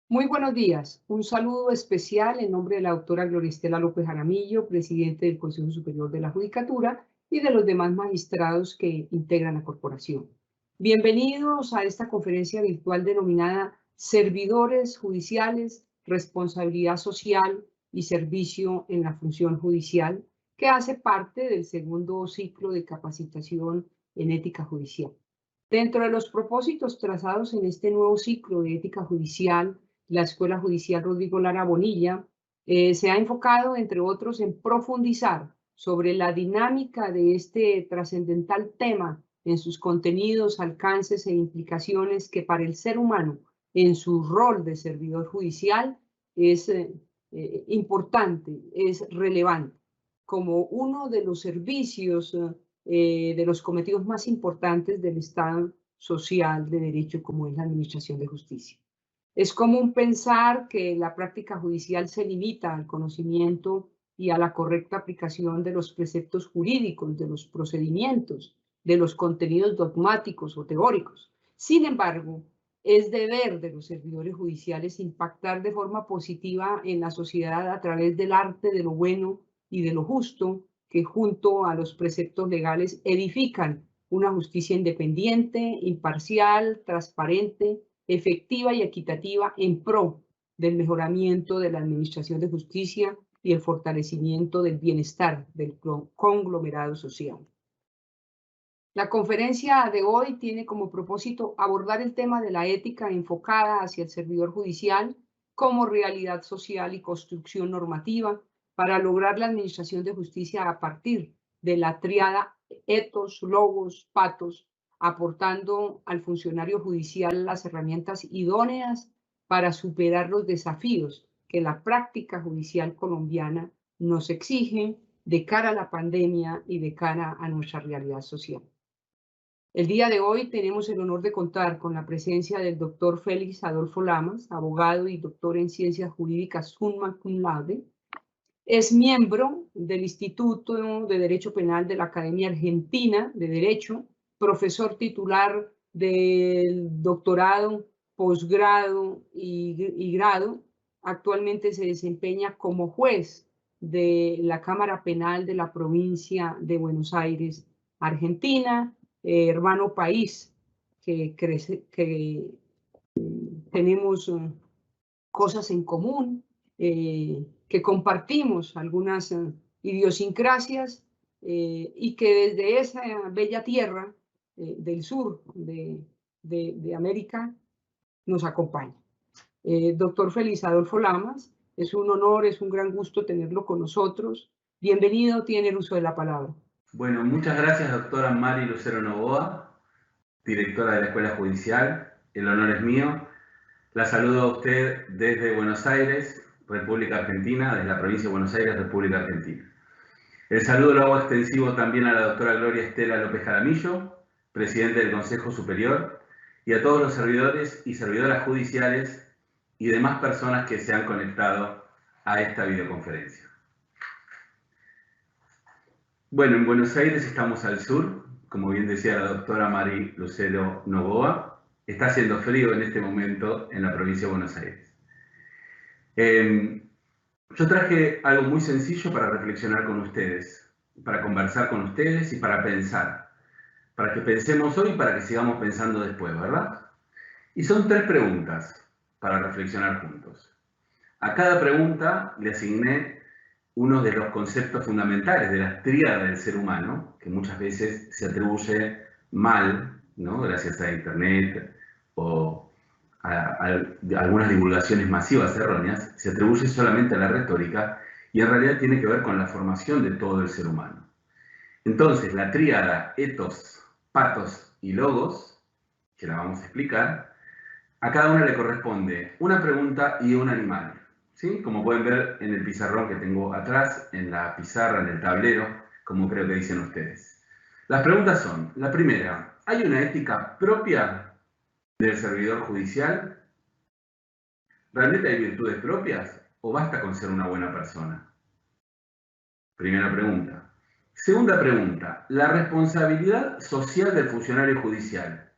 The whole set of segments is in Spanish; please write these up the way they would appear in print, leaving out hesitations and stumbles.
Muy buenos días. Un saludo especial en nombre de la doctora Gloria Estela López Jaramillo, presidente del Consejo Superior de la Judicatura, y de los demás magistrados que integran la corporación. Bienvenidos a esta conferencia virtual denominada Servidores Judiciales, Responsabilidad Social y Servicio en la Función Judicial, que hace parte del segundo ciclo de capacitación en ética judicial. Dentro de los propósitos trazados en este nuevo ciclo de ética judicial, la Escuela Judicial Rodrigo Lara Bonilla se ha enfocado, entre otros, en profundizar sobre la dinámica de este trascendental tema en sus contenidos, alcances e implicaciones que para el ser humano en su rol de servidor judicial es importante, es relevante, como uno de los servicios de los cometidos más importantes del Estado social de derecho como es la administración de justicia. Es común pensar que la práctica judicial se limita al conocimiento y a la correcta aplicación de los preceptos jurídicos, de los procedimientos, de los contenidos dogmáticos o teóricos. Sin embargo, es deber de los servidores judiciales impactar de forma positiva en la sociedad a través del arte de lo bueno y de lo justo, que junto a los preceptos legales edifican una justicia independiente, imparcial, transparente, efectiva y equitativa en pro del mejoramiento de la administración de justicia y el fortalecimiento del bienestar del conglomerado social. La conferencia de hoy tiene como propósito abordar el tema de la ética enfocada hacia el servidor judicial como realidad social y construcción normativa para lograr la administración de justicia a partir de la tríada ethos, logos, patos, aportando al funcionario judicial las herramientas idóneas para superar los desafíos que la práctica judicial colombiana nos exige de cara a la pandemia y de cara a nuestra realidad social. El día de hoy tenemos el honor de contar con la presencia del doctor Félix Adolfo Lamas, abogado y doctor en Ciencias Jurídicas summa cum laude. Es miembro del Instituto de Derecho Penal de la Academia Argentina de Derecho, profesor titular del doctorado, posgrado y grado. Actualmente se desempeña como juez de la Cámara Penal de la provincia de Buenos Aires, Argentina, hermano país que tenemos cosas en común, que compartimos algunas idiosincrasias y que desde esa bella tierra del sur de América nos acompaña. Doctor Félix Adolfo Lamas, es un honor, es un gran gusto tenerlo con nosotros. Bienvenido, tiene el uso de la palabra. Bueno, muchas gracias, doctora Mari Lucero Novoa, directora de la Escuela Judicial. El honor es mío. La saludo a usted desde Buenos Aires, República Argentina, desde la provincia de Buenos Aires, República Argentina. El saludo lo hago extensivo también a la doctora Gloria Estela López Jaramillo, presidente del Consejo Superior, y a todos los servidores y servidoras judiciales y demás personas que se han conectado a esta videoconferencia. Bueno, en Buenos Aires estamos al sur, como bien decía la doctora Mari Lucero Novoa. Está haciendo frío en este momento en la provincia de Buenos Aires. Yo traje algo muy sencillo para reflexionar con ustedes, para conversar con ustedes y para pensar. Para que pensemos hoy y para que sigamos pensando después, ¿verdad? Y son 3 preguntas para reflexionar juntos. A cada pregunta le asigné uno de los conceptos fundamentales de la tríada del ser humano, que muchas veces se atribuye mal, ¿no? Gracias a Internet o a algunas divulgaciones masivas erróneas, se atribuye solamente a la retórica y en realidad tiene que ver con la formación de todo el ser humano. Entonces, la tríada ethos, patos y logos, que la vamos a explicar, a cada una le corresponde una pregunta y un animal. ¿Sí? Como pueden ver en el pizarrón que tengo atrás, en la pizarra, en el tablero, como creo que dicen ustedes. Las preguntas son, la primera, ¿hay una ética propia del servidor judicial? ¿Realmente hay virtudes propias o basta con ser una buena persona? Primera pregunta. Segunda pregunta, ¿la responsabilidad social del funcionario judicial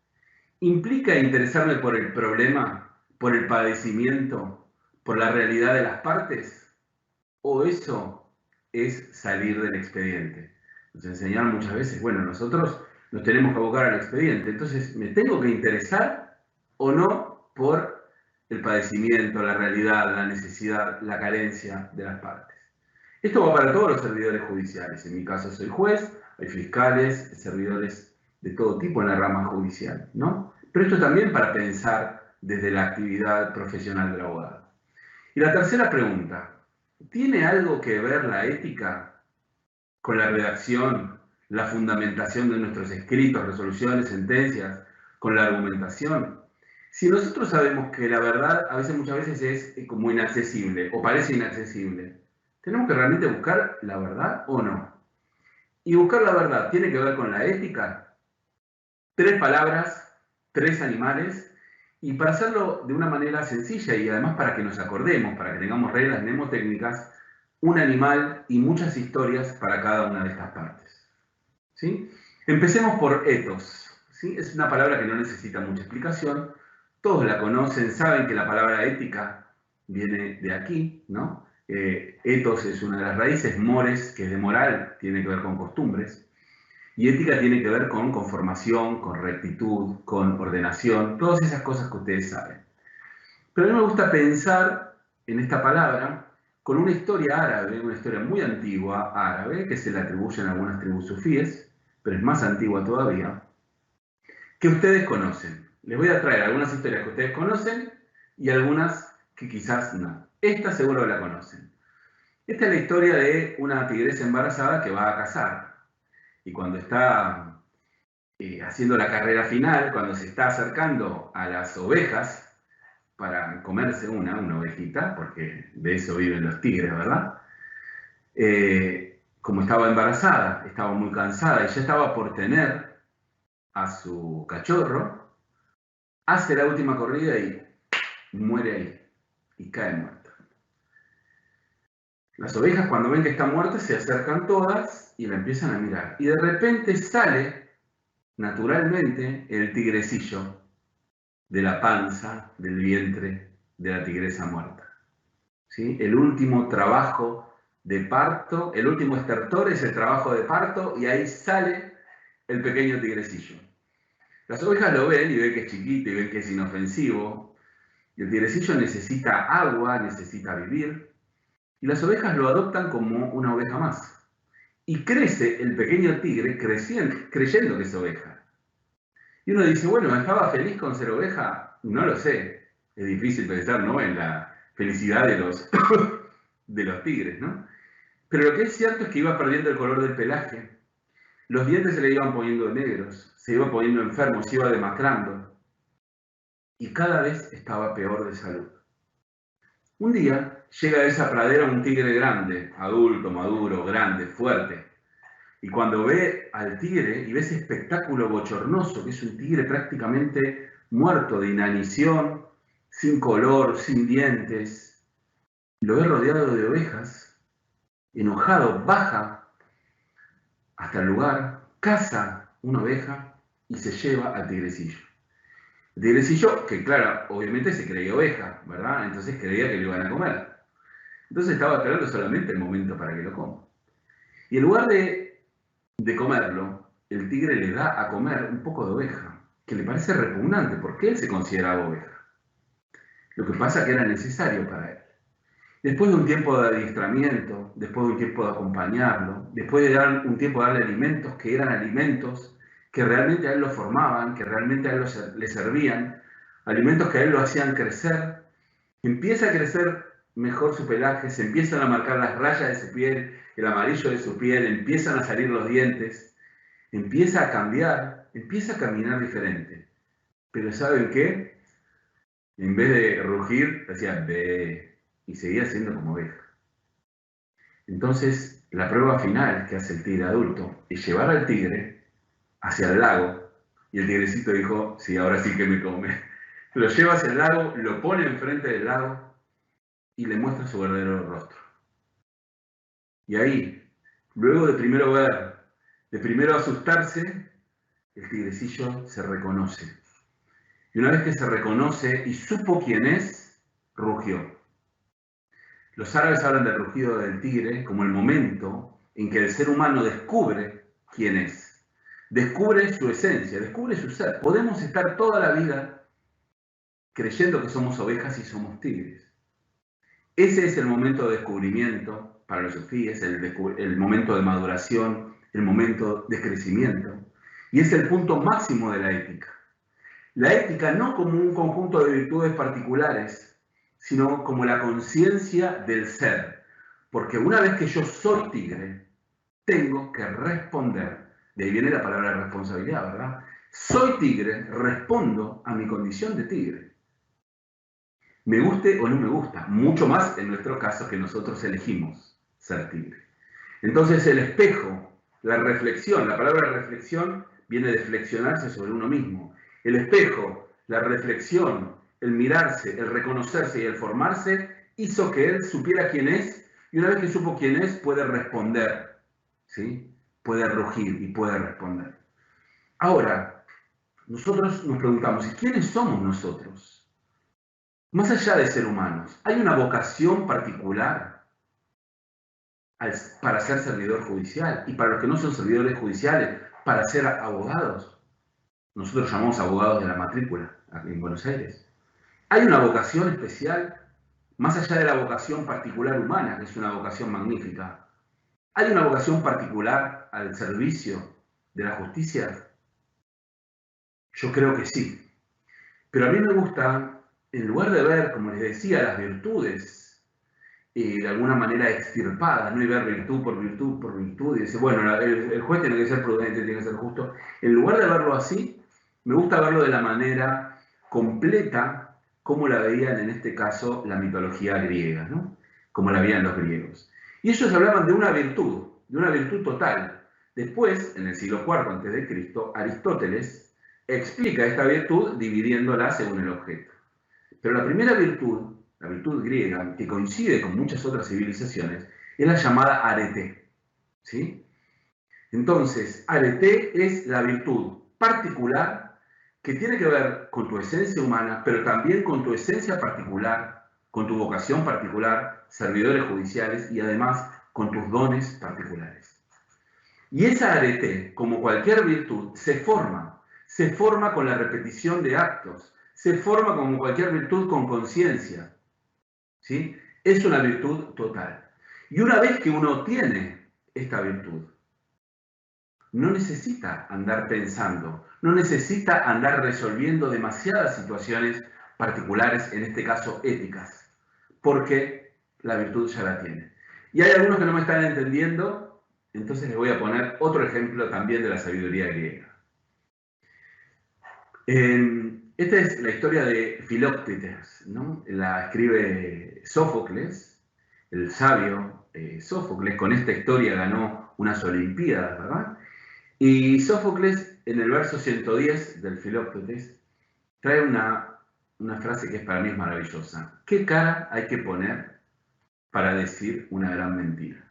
implica interesarme por el problema por el padecimiento, por la realidad de las partes? ¿O eso es salir del expediente? Nos enseñaron muchas veces, bueno, nosotros nos tenemos que abocar al expediente, entonces, ¿me tengo que interesar o no por el padecimiento, la realidad, la necesidad, la carencia de las partes? Esto va para todos los servidores judiciales. En mi caso soy juez, hay fiscales, servidores de todo tipo en la rama judicial, ¿no? Pero esto también para pensar desde la actividad profesional del abogado. Y la tercera pregunta, ¿tiene algo que ver la ética con la redacción, la fundamentación de nuestros escritos, resoluciones, sentencias, con la argumentación? Si nosotros sabemos que la verdad muchas veces es como inaccesible o parece inaccesible, ¿tenemos que realmente buscar la verdad o no? Y buscar la verdad tiene que ver con la ética. 3 palabras, 3 animales, y para hacerlo de una manera sencilla y además para que nos acordemos, para que tengamos reglas mnemotécnicas, un animal y muchas historias para cada una de estas partes. ¿Sí? Empecemos por ethos. ¿Sí? Es una palabra que no necesita mucha explicación. Todos la conocen, saben que la palabra ética viene de aquí, ¿no? Ethos es una de las raíces, mores, que es de moral, tiene que ver con costumbres. Y ética tiene que ver con conformación, con rectitud, con ordenación, todas esas cosas que ustedes saben. Pero a mí me gusta pensar en esta palabra con una historia árabe, una historia muy antigua árabe, que se le atribuyen a algunas tribus sufíes, pero es más antigua todavía, que ustedes conocen. Les voy a traer algunas historias que ustedes conocen y algunas que quizás no. Esta seguro la conocen. Esta es la historia de una tigresa embarazada que va a cazar. Y cuando está haciendo la carrera final, cuando se está acercando a las ovejas para comerse una ovejita, porque de eso viven los tigres, ¿verdad? Como estaba embarazada, estaba muy cansada y ya estaba por tener a su cachorro, hace la última corrida y muere ahí, y cae muerta. Las ovejas, cuando ven que está muerta, se acercan todas y la empiezan a mirar. Y de repente sale, naturalmente, el tigrecillo de la panza, del vientre de la tigresa muerta. ¿Sí? El último trabajo de parto, el último estertor es el trabajo de parto, y ahí sale el pequeño tigrecillo. Las ovejas lo ven y ven que es chiquito y ven que es inofensivo. Y el tigrecillo necesita agua, necesita vivir. Y las ovejas lo adoptan como una oveja más. Y crece el pequeño tigre creyendo que es oveja. Y uno dice, bueno, ¿estaba feliz con ser oveja? No lo sé. Es difícil pensar, ¿no?, en la felicidad de los, de los tigres, ¿no? Pero lo que es cierto es que iba perdiendo el color del pelaje. Los dientes se le iban poniendo negros, se iba poniendo enfermo, se iba demacrando. Y cada vez estaba peor de salud. Un día llega a esa pradera un tigre grande, adulto, maduro, grande, fuerte. Y cuando ve al tigre y ve ese espectáculo bochornoso, que es un tigre prácticamente muerto de inanición, sin color, sin dientes, lo ve rodeado de ovejas, enojado, baja hasta el lugar, caza una oveja y se lleva al tigrecillo. El tigrecillo, que claro, obviamente se creía oveja, ¿verdad? Entonces creía que lo iban a comer. Entonces estaba esperando solamente el momento para que lo coma. Y en lugar de comerlo, el tigre le da a comer un poco de oveja, que le parece repugnante, porque él se consideraba oveja. Lo que pasa es que era necesario para él. Después de un tiempo de adiestramiento, después de un tiempo de acompañarlo, después de un tiempo de darle alimentos que eran alimentos que realmente a él lo formaban, que realmente a él le servían, alimentos que a él lo hacían crecer, empieza a crecer mejor su pelaje, se empiezan a marcar las rayas de su piel, el amarillo de su piel, empiezan a salir los dientes, empieza a cambiar, empieza a caminar diferente. Pero ¿saben qué? En vez de rugir, hacía ve y seguía siendo como oveja. Entonces, la prueba final que hace el tigre adulto es llevar al tigre hacia el lago, y el tigrecito dijo, sí, ahora sí que me come. Lo lleva hacia el lago, lo pone enfrente del lago y le muestra su verdadero rostro. Y ahí, luego de primero ver, de primero asustarse, el tigrecillo se reconoce. Y una vez que se reconoce y supo quién es, rugió. Los árabes hablan del rugido del tigre como el momento en que el ser humano descubre quién es. Descubre su esencia, descubre su ser. Podemos estar toda la vida creyendo que somos ovejas y somos tigres. Ese es el momento de descubrimiento para los sufíes, el momento de maduración, el momento de crecimiento. Y es el punto máximo de la ética. La ética no como un conjunto de virtudes particulares, sino como la conciencia del ser. Porque una vez que yo soy tigre, tengo que responder. De ahí viene la palabra responsabilidad, ¿verdad? Soy tigre, respondo a mi condición de tigre. Me guste o no me gusta, mucho más en nuestro caso que nosotros elegimos ser tigre. Entonces el espejo, la reflexión, la palabra reflexión viene de flexionarse sobre uno mismo. El espejo, la reflexión, el mirarse, el reconocerse y el formarse hizo que él supiera quién es y una vez que supo quién es puede responder, ¿sí? Puede rugir y puede responder. Ahora, nosotros nos preguntamos, ¿y quiénes somos nosotros? Más allá de ser humanos, ¿hay una vocación particular para ser servidor judicial? Y para los que no son servidores judiciales, para ser abogados. Nosotros llamamos abogados de la matrícula aquí en Buenos Aires. ¿Hay una vocación especial? Más allá de la vocación particular humana, que es una vocación magnífica. ¿Hay una vocación particular al servicio de la justicia? Yo creo que sí. Pero a mí me gusta, en lugar de ver, como les decía, las virtudes de alguna manera extirpadas, ¿no? Y ver virtud por virtud por virtud, y decir, bueno, el juez tiene que ser prudente, tiene que ser justo. En lugar de verlo así, me gusta verlo de la manera completa, como la veían en este caso la mitología griega, ¿no? Como la veían los griegos. Y ellos hablaban de una virtud total. Después, en el siglo IV a.C., Aristóteles explica esta virtud dividiéndola según el objeto. Pero la primera virtud, la virtud griega, que coincide con muchas otras civilizaciones, es la llamada arete. ¿Sí? Entonces, arete es la virtud particular que tiene que ver con tu esencia humana, pero también con tu esencia particular, con tu vocación particular, servidores judiciales y además con tus dones particulares. Y esa arete, como cualquier virtud, se forma con la repetición de actos, se forma como cualquier virtud con conciencia, ¿sí? Es una virtud total. Y una vez que uno tiene esta virtud, no necesita andar pensando, no necesita andar resolviendo demasiadas situaciones particulares, en este caso éticas, porque la virtud ya la tiene. Y hay algunos que no me están entendiendo, entonces les voy a poner otro ejemplo también de la sabiduría griega. Esta es la historia de Filoctetes, ¿no? La escribe Sófocles, el sabio Sófocles. Con esta historia ganó unas Olimpiadas, ¿verdad? Y Sófocles, en el verso 110 del Filoctetes, trae una frase que es para mí maravillosa. ¿Qué cara hay que poner para decir una gran mentira?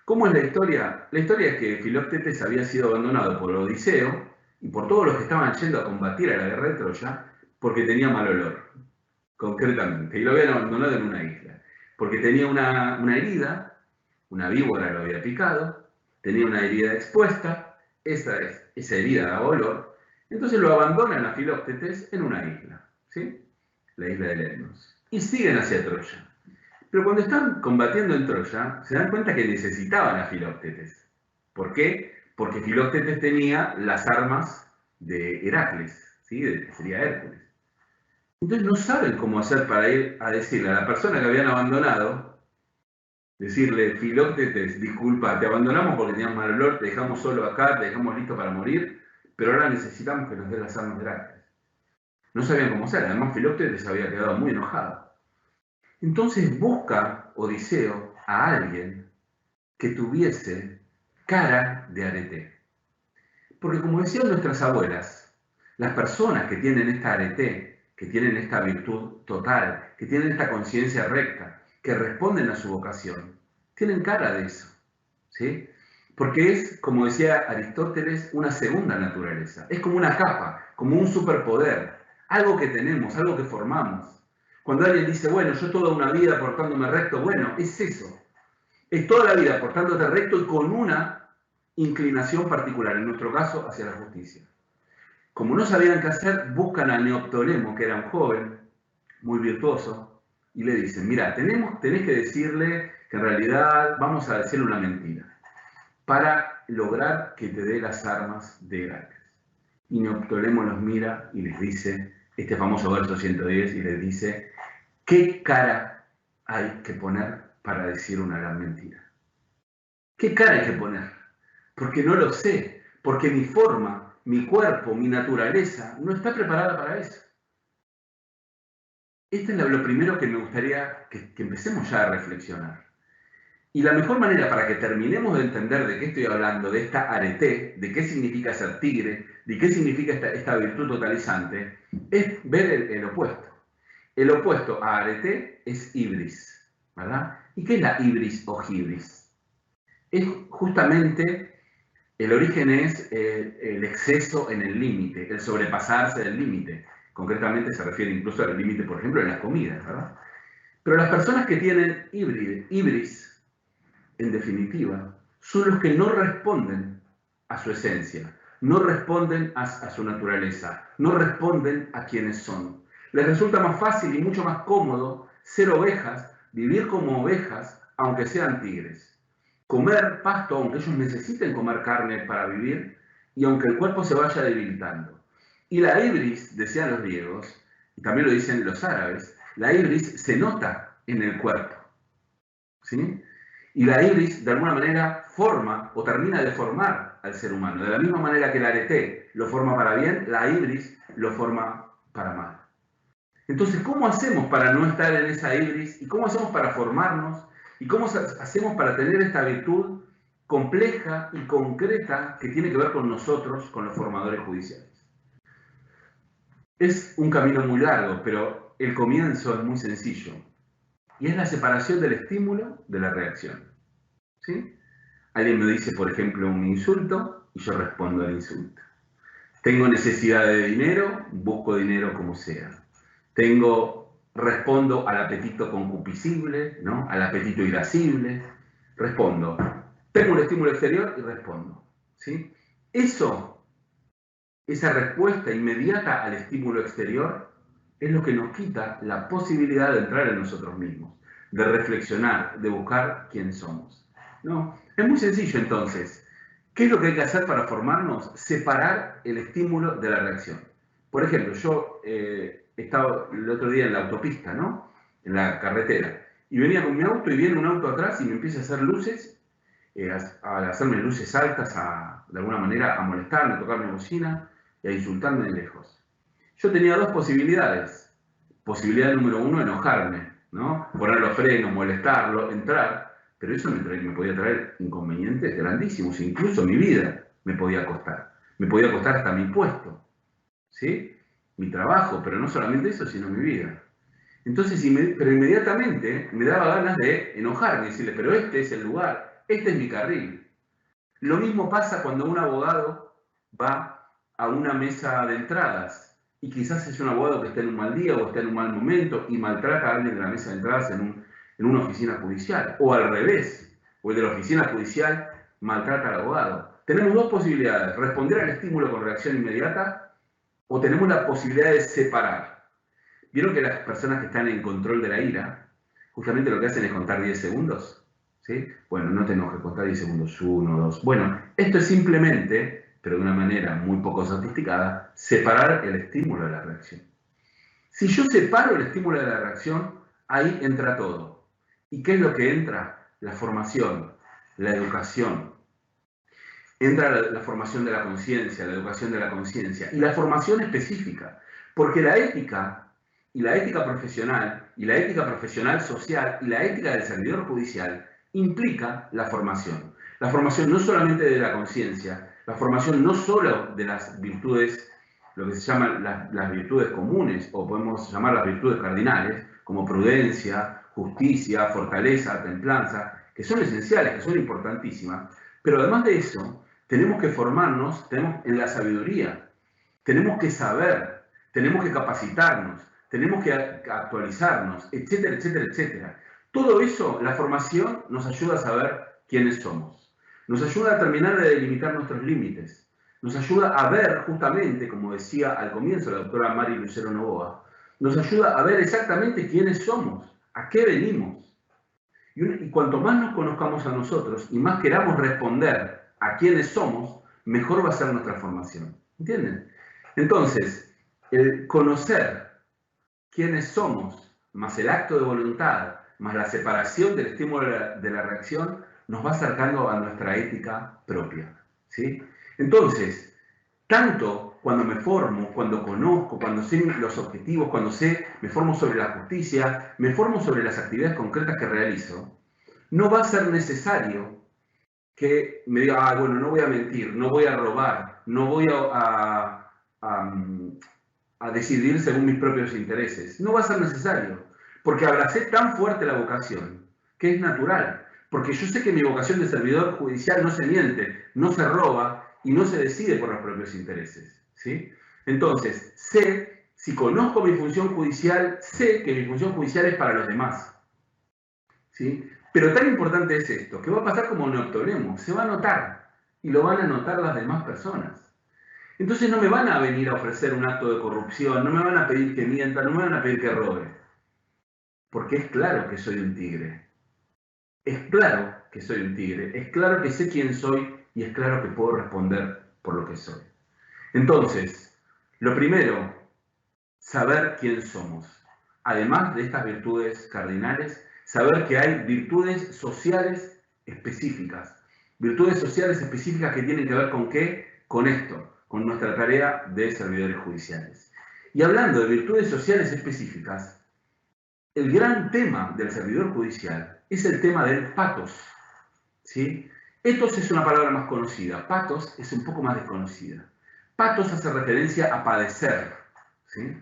¿Cómo es la historia? La historia es que Filoctetes había sido abandonado por Odiseo y por todos los que estaban yendo a combatir a la guerra de Troya porque tenía mal olor, concretamente, y lo habían abandonado en una isla, porque tenía una herida, una víbora lo había picado, tenía una herida expuesta, esa herida daba olor, entonces lo abandonan a Filoctetes en una isla, ¿sí? La isla de Lemnos, y siguen hacia Troya. Pero cuando están combatiendo en Troya, se dan cuenta que necesitaban a Filoctetes. ¿Por qué? Porque Filoctetes tenía las armas de Heracles, ¿sí? Que sería Hércules. Entonces no saben cómo hacer para ir a decirle a la persona que habían abandonado, decirle, Filoctetes, disculpa, te abandonamos porque tenías mal olor, te dejamos solo acá, te dejamos listo para morir, pero ahora necesitamos que nos des las armas de Heracles. No sabían cómo hacer, además Filoctetes había quedado muy enojado. Entonces busca Odiseo a alguien que tuviese cara de arete. Porque como decían nuestras abuelas, las personas que tienen esta arete, que tienen esta virtud total, que tienen esta conciencia recta, que responden a su vocación, tienen cara de eso, ¿sí? Porque es, como decía Aristóteles, una segunda naturaleza. Es como una capa, como un superpoder. algo que tenemos, algo que formamos. Cuando alguien dice, bueno, yo toda una vida portándome recto, bueno, es eso. Es toda la vida portándote recto y con una inclinación particular, en nuestro caso, hacia la justicia. Como no sabían qué hacer, buscan a Neoptólemo, que era un joven muy virtuoso, y le dicen, mira, tenés que decirle que en realidad vamos a decirle una mentira para lograr que te dé las armas de Heracles. Y Neoptólemo los mira y les dice, este famoso verso 110, y les dice, ¿qué cara hay que poner para decir una gran mentira? ¿Qué cara hay que poner? Porque no lo sé, porque mi forma, mi cuerpo, mi naturaleza no está preparada para eso. Esto es lo primero que me gustaría que empecemos ya a reflexionar. Y la mejor manera para que terminemos de entender de qué estoy hablando, de esta arete, de qué significa ser tigre, de qué significa esta virtud totalizante, es ver el opuesto. El opuesto a arete es ibris, ¿verdad? ¿Y qué es la ibris o gibris? Es justamente, el origen es el exceso en el límite, el sobrepasarse del límite. Concretamente se refiere incluso al límite, por ejemplo, en las comidas, ¿verdad? Pero las personas que tienen ibris, en definitiva, son los que no responden a su esencia, no responden a su naturaleza, no responden a quienes son. Les resulta más fácil y mucho más cómodo ser ovejas, vivir como ovejas, aunque sean tigres. Comer pasto, aunque ellos necesiten comer carne para vivir, y aunque el cuerpo se vaya debilitando. Y la ibris, decían los griegos, y también lo dicen los árabes, la ibris se nota en el cuerpo, ¿sí? Y la ibris, de alguna manera, forma o termina de formar al ser humano. De la misma manera que el arete lo forma para bien, la ibris lo forma para mal. Entonces, ¿cómo hacemos para no estar en esa ibris? ¿Y cómo hacemos para formarnos? ¿Y cómo hacemos para tener esta virtud compleja y concreta que tiene que ver con nosotros, con los formadores judiciales? Es un camino muy largo, pero el comienzo es muy sencillo. Y es la separación del estímulo de la reacción. ¿Sí? Alguien me dice, por ejemplo, un insulto y yo respondo al insulto. Tengo necesidad de dinero, busco dinero como sea. Respondo al apetito concupiscible, ¿no? Al apetito irascible. Respondo. Tengo un estímulo exterior y respondo. ¿Sí? Esa respuesta inmediata al estímulo exterior es lo que nos quita la posibilidad de entrar en nosotros mismos, de reflexionar, de buscar quién somos. ¿No? Es muy sencillo entonces. ¿Qué es lo que hay que hacer para formarnos? Separar el estímulo de la reacción. Por ejemplo, yo estaba el otro día en la autopista, ¿no? En la carretera, y venía con mi auto y viene un auto atrás y me empieza a hacer luces, a hacerme luces altas, de alguna manera a molestarme, a tocar mi bocina y a insultarme de lejos. Yo tenía dos posibilidades. Posibilidad número uno, enojarme, ¿no? Poner los frenos, molestarlo, entrar. Pero eso me podía traer inconvenientes grandísimos, incluso mi vida me podía costar. Me podía costar hasta mi puesto, ¿sí? Mi trabajo, pero no solamente eso, sino mi vida. Entonces, pero inmediatamente me daba ganas de enojarme y decirle, pero este es el lugar, este es mi carril. Lo mismo pasa cuando un abogado va a una mesa de entradas y quizás es un abogado que está en un mal día o está en un mal momento y maltrata a alguien de la mesa de entradas en una oficina judicial, o al revés, o el de la oficina judicial maltrata al abogado. Tenemos dos posibilidades, responder al estímulo con reacción inmediata o tenemos la posibilidad de separar. ¿Vieron que las personas que están en control de la ira, justamente lo que hacen es contar 10 segundos? ¿Sí? Bueno, no te enojes, contar 10 segundos, 1, 2. Bueno, esto es simplemente, pero de una manera muy poco sofisticada, separar el estímulo de la reacción. Si yo separo el estímulo de la reacción, ahí entra todo. ¿Y qué es lo que entra? La formación, la educación. Entra la formación de la conciencia, la educación de la conciencia y la formación específica. Porque la ética, y la ética profesional, y la ética profesional social, y la ética del servidor judicial, implica la formación. La formación no solamente de la conciencia, la formación no solo de las virtudes, lo que se llaman las virtudes comunes, o podemos llamar las virtudes cardinales, como prudencia, justicia, fortaleza, templanza, que son esenciales, que son importantísimas. Pero además de eso, tenemos que formarnos en la sabiduría. Tenemos que saber tenemos que capacitarnos, tenemos que actualizarnos, etcétera, etcétera, etcétera. Todo eso, la formación nos ayuda a saber quiénes somos. Nos ayuda a terminar de delimitar nuestros límites. Nos ayuda a ver justamente, como decía al comienzo la doctora Mari Lucero Novoa, nos ayuda a ver exactamente quiénes somos, a qué venimos. Y cuanto más nos conozcamos a nosotros y más queramos responder a quiénes somos, mejor va a ser nuestra formación. ¿Entienden? Entonces, el conocer quiénes somos, más el acto de voluntad, más la separación del estímulo de la reacción, nos va acercando a nuestra ética propia. ¿Sí? Entonces, tanto cuando me formo, cuando conozco, cuando sé los objetivos, cuando me formo sobre la justicia, me formo sobre las actividades concretas que realizo, no va a ser necesario que me diga, bueno, no voy a mentir, no voy a robar, no voy a decidir según mis propios intereses. No va a ser necesario, porque abracé tan fuerte la vocación, que es natural. Porque yo sé que mi vocación de servidor judicial no se miente, no se roba y no se decide por los propios intereses. ¿Sí? Entonces, si conozco mi función judicial, sé que mi función judicial es para los demás. ¿Sí? Pero tan importante es esto, que va a pasar como neoptolemo, se va a notar y lo van a notar las demás personas. Entonces no me van a venir a ofrecer un acto de corrupción, no me van a pedir que mienta, no me van a pedir que robe. Porque es claro que soy un tigre. Es claro que soy un tigre, es claro que sé quién soy y es claro que puedo responder por lo que soy. Entonces, lo primero, saber quién somos. Además de estas virtudes cardinales, saber que hay virtudes sociales específicas. Virtudes sociales específicas que tienen que ver con qué? Con esto, con nuestra tarea de servidores judiciales. Y hablando de virtudes sociales específicas, el gran tema del servidor judicial es el tema del patos. ¿Sí? Ethos es una palabra más conocida, patos es un poco más desconocida. Patos hace referencia a padecer. ¿Sí?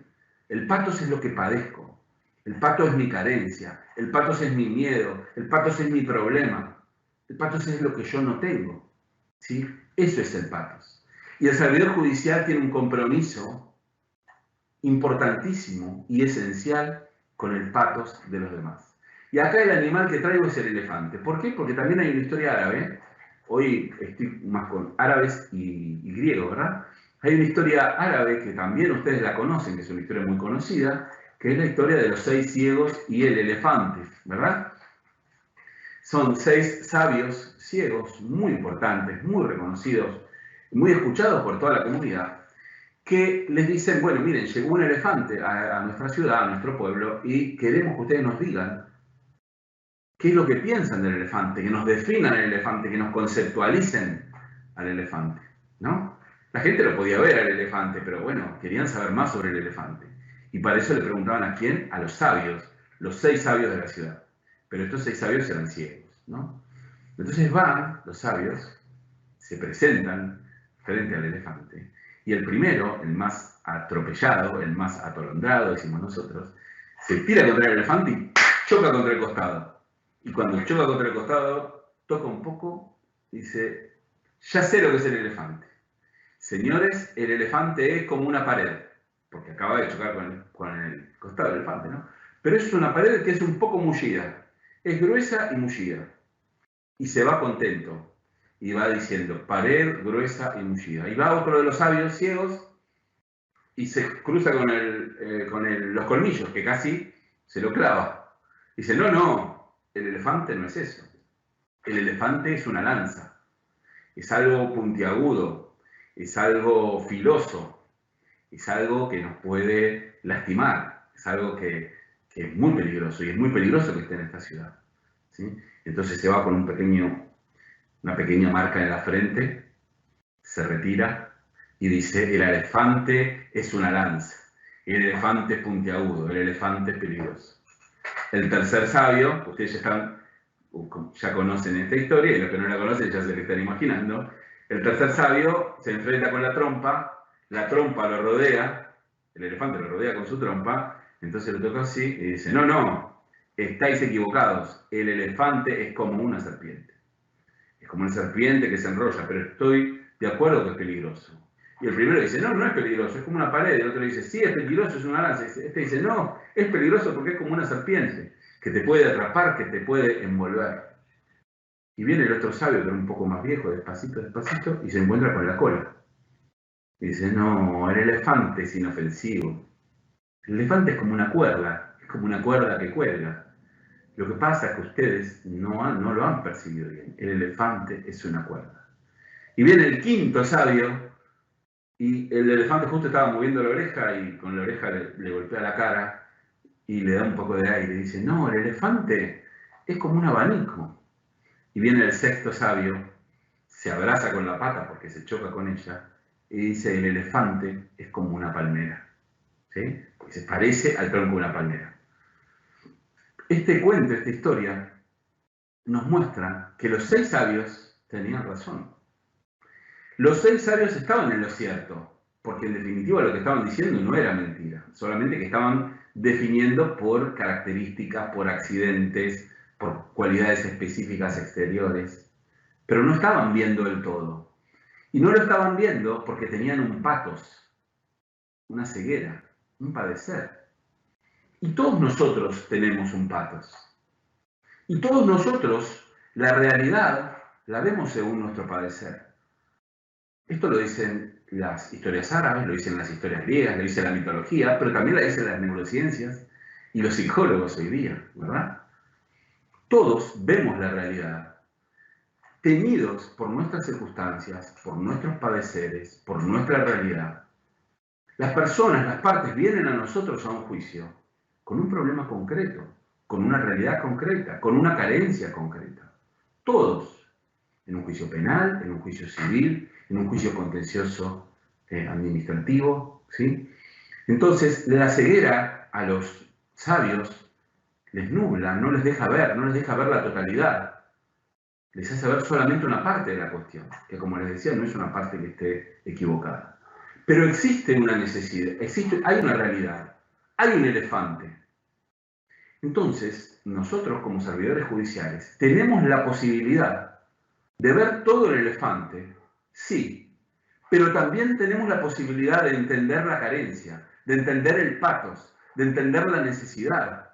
El patos es lo que padezco. El patos es mi carencia. El patos es mi miedo. El patos es mi problema. El patos es lo que yo no tengo. ¿Sí? Eso es el patos. Y el servidor judicial tiene un compromiso importantísimo y esencial con el patos de los demás. Y acá el animal que traigo es el elefante. ¿Por qué? Porque también hay una historia árabe. Hoy estoy más con árabes y griegos, ¿verdad? Hay una historia árabe que también ustedes la conocen, que es una historia muy conocida, que es la historia de los 6 ciegos y el elefante, ¿verdad? Son 6 sabios ciegos muy importantes, muy reconocidos, muy escuchados por toda la comunidad, que les dicen, bueno, miren, llegó un elefante a nuestra ciudad, a nuestro pueblo, y queremos que ustedes nos digan qué es lo que piensan del elefante, que nos definan el elefante, que nos conceptualicen al elefante, ¿no? La gente lo podía ver al elefante, pero bueno, querían saber más sobre el elefante. Y para eso le preguntaban ¿a quién? A los sabios, los 6 sabios de la ciudad. Pero estos 6 sabios eran ciegos, ¿no? Entonces van los sabios, se presentan frente al elefante, y el primero, el más atropellado, el más atolondrado, decimos nosotros, se tira contra el elefante y choca contra el costado. Y cuando choca contra el costado, toca un poco y dice, ya sé lo que es el elefante. Señores, el elefante es como una pared, porque acaba de chocar con el costado del elefante, ¿no? Pero es una pared que es un poco mullida, es gruesa y mullida. Y se va contento. Y va diciendo, pared gruesa y mullida. Y va otro de los sabios ciegos y se cruza con los colmillos, que casi se lo clava. Dice, no, el elefante no es eso. El elefante es una lanza. Es algo puntiagudo, es algo filoso, es algo que nos puede lastimar, es algo que es muy peligroso, y es muy peligroso que esté en esta ciudad. ¿Sí? Entonces se va con una pequeña marca en la frente, se retira y dice, el elefante es una lanza, el elefante es puntiagudo, el elefante es peligroso. El tercer sabio, ustedes ya conocen esta historia, y los que no la conocen ya se la están imaginando, el tercer sabio se enfrenta con la trompa lo rodea, el elefante lo rodea con su trompa, entonces lo toca así y dice, no, estáis equivocados, el elefante es como una serpiente. Es como una serpiente que se enrolla, pero estoy de acuerdo que es peligroso. Y el primero dice, no, no es peligroso, es como una pared. El otro dice, sí, es peligroso, es una lanza. Este dice, no, es peligroso porque es como una serpiente, que te puede atrapar, que te puede envolver. Y viene el otro sabio, que era un poco más viejo, despacito, despacito, y se encuentra con la cola. Y dice, no, el elefante es inofensivo. El elefante es como una cuerda que cuelga. Lo que pasa es que ustedes no lo han percibido bien. El elefante es una cuerda. Y viene el quinto sabio, y el elefante justo estaba moviendo la oreja, y con la oreja le golpea la cara, y le da un poco de aire. Y dice, no, el elefante es como un abanico. Y viene el sexto sabio, se abraza con la pata porque se choca con ella, y dice, el elefante es como una palmera. ¿Sí? Porque se parece al tronco de una palmera. Este cuento, esta historia, nos muestra que los 6 sabios tenían razón. Los 6 sabios estaban en lo cierto, porque en definitiva lo que estaban diciendo no era mentira, solamente que estaban definiendo por características, por accidentes, por cualidades específicas exteriores, pero no estaban viendo el todo. Y no lo estaban viendo porque tenían un patos, una ceguera, un padecer. Y todos nosotros tenemos un patos. Y todos nosotros la realidad la vemos según nuestro padecer. Esto lo dicen las historias árabes, lo dicen las historias griegas, lo dice la mitología, pero también lo dicen las neurociencias y los psicólogos hoy día, ¿verdad? Todos vemos la realidad, teñidos por nuestras circunstancias, por nuestros padeceres, por nuestra realidad. Las personas, las partes, vienen a nosotros a un juicio con un problema concreto, con una realidad concreta, con una carencia concreta. Todos, en un juicio penal, en un juicio civil, en un juicio contencioso administrativo, ¿sí? Entonces, la ceguera a los sabios les nubla, no les deja ver la totalidad. Les hace ver solamente una parte de la cuestión, que como les decía, no es una parte que esté equivocada. Pero existe una necesidad, hay una realidad, hay un elefante. Entonces, nosotros como servidores judiciales tenemos la posibilidad de ver todo el elefante, sí, pero también tenemos la posibilidad de entender la carencia, de entender el patos, de entender la necesidad.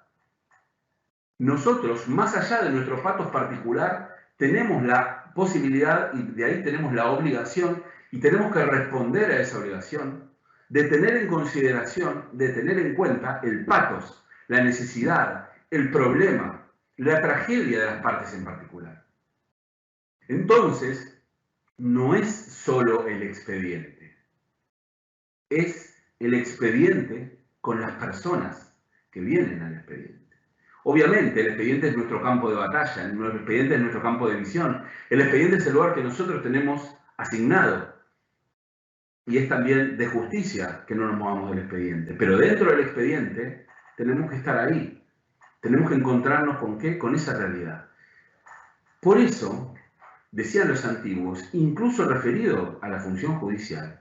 Nosotros, más allá de nuestro patos particular, tenemos la posibilidad, y de ahí tenemos la obligación, y tenemos que responder a esa obligación, de tener en consideración, de tener en cuenta el patos, la necesidad, el problema, la tragedia de las partes en particular. Entonces, no es solo el expediente, es el expediente con las personas que vienen al expediente. Obviamente, el expediente es nuestro campo de batalla, el expediente es nuestro campo de visión, el expediente es el lugar que nosotros tenemos asignado. Y es también de justicia que no nos movamos del expediente. Pero dentro del expediente tenemos que estar ahí. Tenemos que encontrarnos con ¿qué? Con esa realidad. Por eso, decían los antiguos, incluso referido a la función judicial,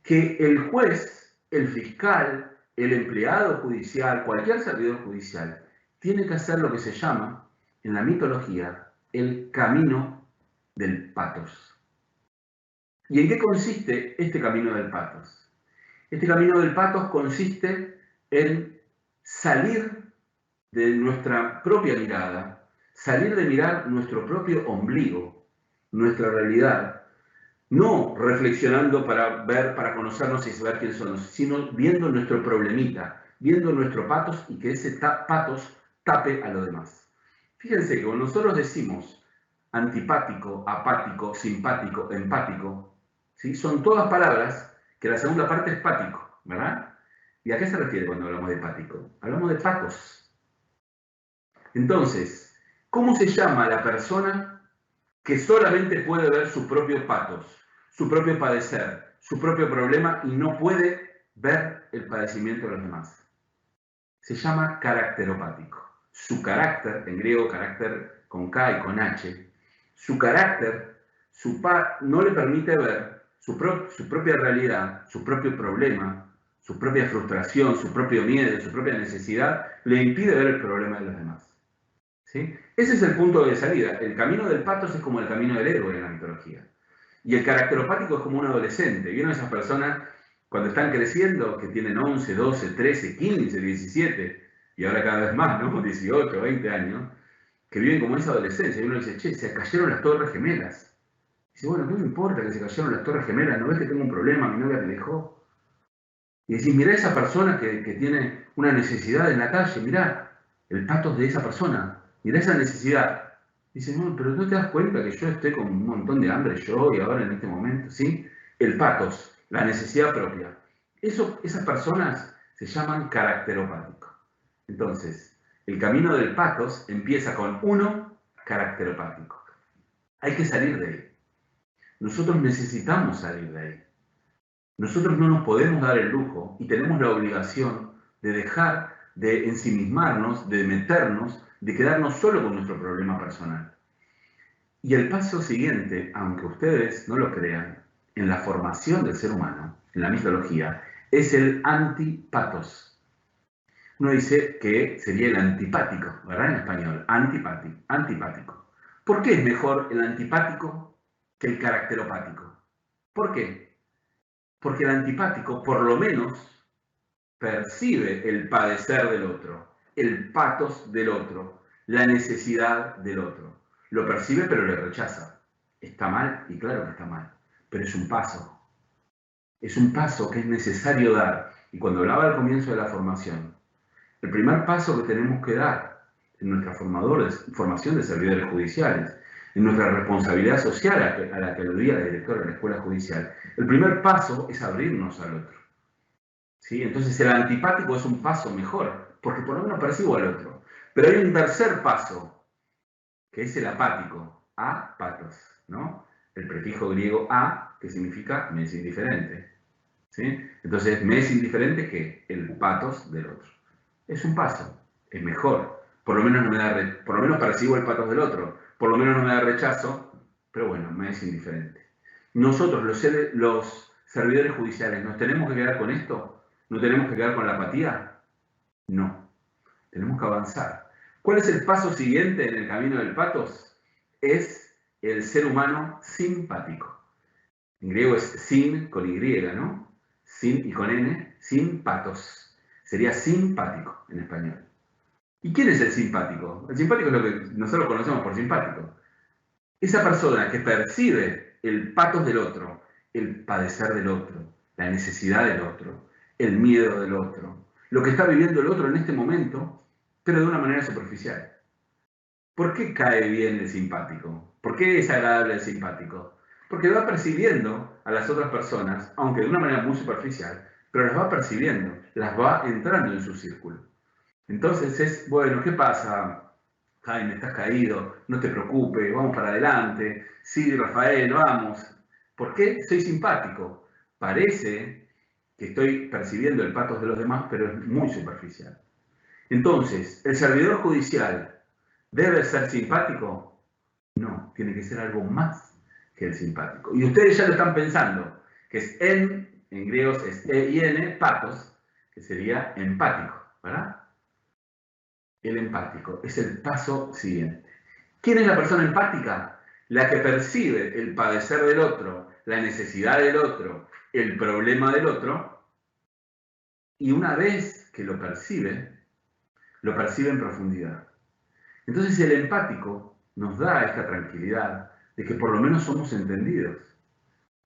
que el juez, el fiscal, el empleado judicial, cualquier servidor judicial, tiene que hacer lo que se llama, en la mitología, el camino del patos. ¿Y en qué consiste este camino del patos? Este camino del patos consiste en salir de nuestra propia mirada, salir de mirar nuestro propio ombligo, nuestra realidad, no reflexionando para ver, para conocernos y saber quiénes somos, sino viendo nuestro problemita, viendo nuestro patos y que ese patos tape a lo demás. Fíjense que cuando nosotros decimos antipático, apático, simpático, empático, ¿sí? Son todas palabras que la segunda parte es pático, ¿verdad? ¿Y a qué se refiere cuando hablamos de pático? Hablamos de patos. Entonces, ¿cómo se llama a la persona que solamente puede ver su propio patos, su propio padecer, su propio problema y no puede ver el padecimiento de los demás? Se llama caracteropático. Su carácter, en griego carácter con K y con H, su carácter no le permite ver su propia realidad, su propio problema, su propia frustración, su propio miedo, su propia necesidad, le impide ver el problema de los demás. ¿Sí? Ese es el punto de salida. El camino del patos es como el camino del héroe en la mitología. Y el caracteropático es como un adolescente. ¿Vieron esas personas cuando están creciendo que tienen 11, 12, 13, 15, 17 y ahora cada vez más, ¿no? 18, 20 años, que viven como esa adolescencia? Y uno dice, che, se cayeron las torres gemelas. Dice, bueno, ¿qué me importa que se cayeron las torres gemelas? ¿No ves que tengo un problema? Mi novia me dejó. Y decís, mirá esa persona que tiene una necesidad en la calle, mirá el patos de esa persona, mirá esa necesidad. Dice, no, pero ¿no te das cuenta que yo estoy con un montón de hambre yo y ahora en este momento? ¿Sí? El patos, la necesidad propia. Esas personas se llaman caracteropáticos. Entonces, el camino del patos empieza con uno caracteropático. Hay que salir de ahí. Nosotros necesitamos salir de ahí. Nosotros no nos podemos dar el lujo y tenemos la obligación de dejar de ensimismarnos, de meternos, de quedarnos solo con nuestro problema personal. Y el paso siguiente, aunque ustedes no lo crean, en la formación del ser humano, en la mitología, es el antipatos. Uno dice que sería el antipático, ¿verdad? En español, antipático. ¿Por qué es mejor el antipático que el caracteropático? ¿Por qué? Porque el antipático, por lo menos, percibe el padecer del otro, el patos del otro, la necesidad del otro. Lo percibe, pero le rechaza. Está mal, y claro que está mal, pero es un paso. Es un paso que es necesario dar. Y cuando hablaba al comienzo de la formación, el primer paso que tenemos que dar en nuestra formación de servidores judiciales, en nuestra responsabilidad social a la que aludía la directora de la Escuela Judicial, el primer paso es abrirnos al otro. ¿Sí? Entonces el antipático es un paso mejor, porque por lo menos percibo al otro. Pero hay un tercer paso, que es el apático, apatos, ¿no? El prefijo griego a, que significa me es indiferente. ¿Sí? Entonces me es indiferente que el patos del otro. Es un paso, es mejor. Por lo menos, por lo menos percibo el patos del otro, por lo menos no me da rechazo, pero bueno, me es indiferente. Nosotros, los servidores judiciales, ¿nos tenemos que quedar con esto? ¿No tenemos que quedar con la apatía? No, tenemos que avanzar. ¿Cuál es el paso siguiente en el camino del patos? Es el ser humano simpático. En griego es sin con Y, ¿no? Sin y con N, simpatos. Sería simpático en español. ¿Y quién es el simpático? El simpático es lo que nosotros conocemos por simpático. Esa persona que percibe el patos del otro, el padecer del otro, la necesidad del otro, el miedo del otro, lo que está viviendo el otro en este momento, pero de una manera superficial. ¿Por qué cae bien el simpático? ¿Por qué es agradable el simpático? Porque va percibiendo a las otras personas, aunque de una manera muy superficial, pero las va percibiendo, las va entrando en su círculo. Entonces es, bueno, ¿qué pasa? Jaime, estás caído, no te preocupes, vamos para adelante. Sí, Rafael, vamos. ¿Por qué? Soy simpático. Parece que estoy percibiendo el patos de los demás, pero es muy superficial. Entonces, ¿el servidor judicial debe ser simpático? No, tiene que ser algo más que el simpático. Y ustedes ya lo están pensando, que es en griego es E-I-N, patos, que sería empático, ¿verdad? El empático es el paso siguiente. ¿Quién es la persona empática? La que percibe el padecer del otro, la necesidad del otro, el problema del otro, y una vez que lo percibe en profundidad. Entonces el empático nos da esta tranquilidad de que por lo menos somos entendidos,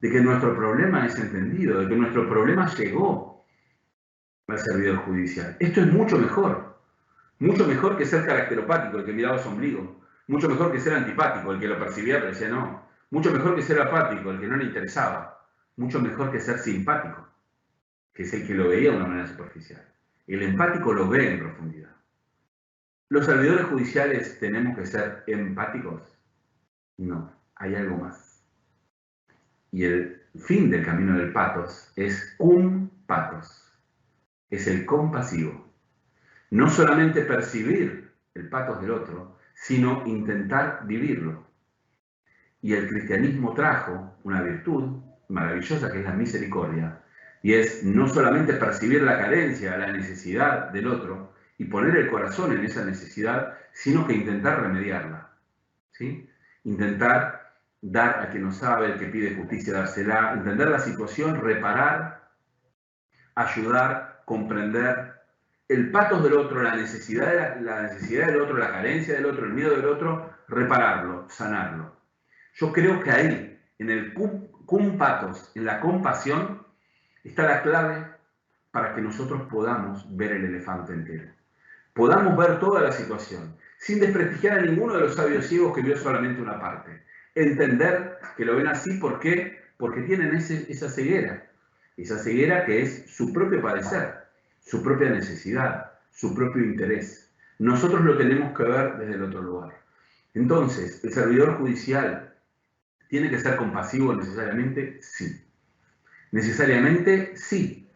de que nuestro problema es entendido, de que nuestro problema llegó al servidor judicial. Esto es mucho mejor que ser caracteropático, el que miraba su ombligo, mucho mejor que ser antipático, el que lo percibía pero decía no, mucho mejor que ser apático, el que no le interesaba, mucho mejor que ser simpático, que es el que lo veía de una manera superficial. El empático lo ve en profundidad. ¿Los servidores judiciales tenemos que ser empáticos? No, hay algo más. Y el fin del camino del patos es cum patos, es el compasivo. No solamente percibir el patos del otro, sino intentar vivirlo. Y el cristianismo trajo una virtud maravillosa que es la misericordia, y es no solamente percibir la carencia, la necesidad del otro, y poner el corazón en esa necesidad, sino que intentar remediarla. ¿Sí? Intentar dar a quien no sabe, el que pide justicia, dársela, entender la situación, reparar, ayudar, comprender el patos del otro, la necesidad del otro, la carencia del otro, el miedo del otro, repararlo, sanarlo. Yo creo que ahí, en el cum patos, en la compasión, está la clave para que nosotros podamos ver el elefante entero. Podamos ver toda la situación, sin desprestigiar a ninguno de los sabios ciegos que vio solamente una parte. Entender que lo ven así, ¿por qué? Porque tienen esa ceguera que es su propio padecer, su propia necesidad, su propio interés. Nosotros lo tenemos que ver desde el otro lugar. Entonces, ¿el servidor judicial tiene que ser compasivo necesariamente? Sí. Necesariamente sí.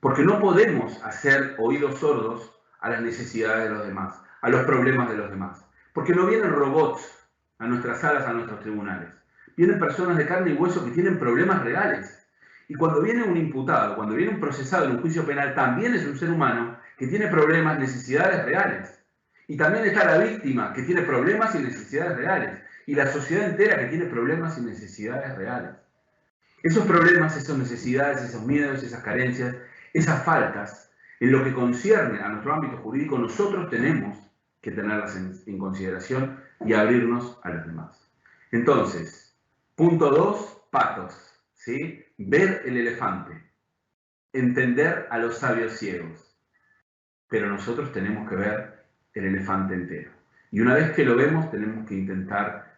Porque no podemos hacer oídos sordos a las necesidades de los demás, a los problemas de los demás. Porque no vienen robots a nuestras salas, a nuestros tribunales. Vienen personas de carne y hueso que tienen problemas reales. Y cuando viene un imputado, cuando viene un procesado en un juicio penal, también es un ser humano que tiene problemas, necesidades reales. Y también está la víctima que tiene problemas y necesidades reales. Y la sociedad entera que tiene problemas y necesidades reales. Esos problemas, esas necesidades, esos miedos, esas carencias, esas faltas, en lo que concierne a nuestro ámbito jurídico, nosotros tenemos que tenerlas en consideración y abrirnos a los demás. Entonces, punto 2, patos, ¿sí? Ver el elefante, entender a los sabios ciegos, pero nosotros tenemos que ver el elefante entero. Y una vez que lo vemos, tenemos que intentar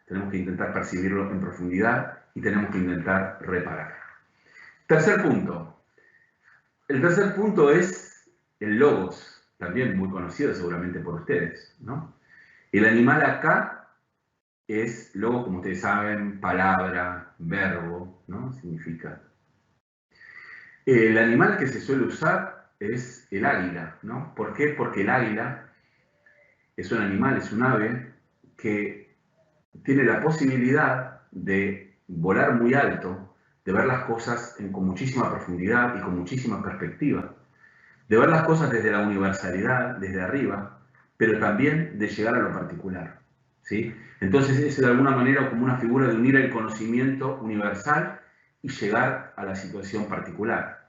tenemos que intentar percibirlo en profundidad y tenemos que intentar reparar. Tercer punto. El tercer punto es el logos, también muy conocido seguramente por ustedes, ¿no? El animal acá es, logos, como ustedes saben, palabra, verbo, ¿no? Significa. El animal que se suele usar es el águila, ¿no? ¿Por qué? Porque el águila es un animal, es un ave que tiene la posibilidad de volar muy alto, de ver las cosas con muchísima profundidad y con muchísima perspectiva, de ver las cosas desde la universalidad, desde arriba, pero también de llegar a lo particular, ¿sí? Entonces es de alguna manera como una figura de unir el conocimiento universal y llegar a la situación particular.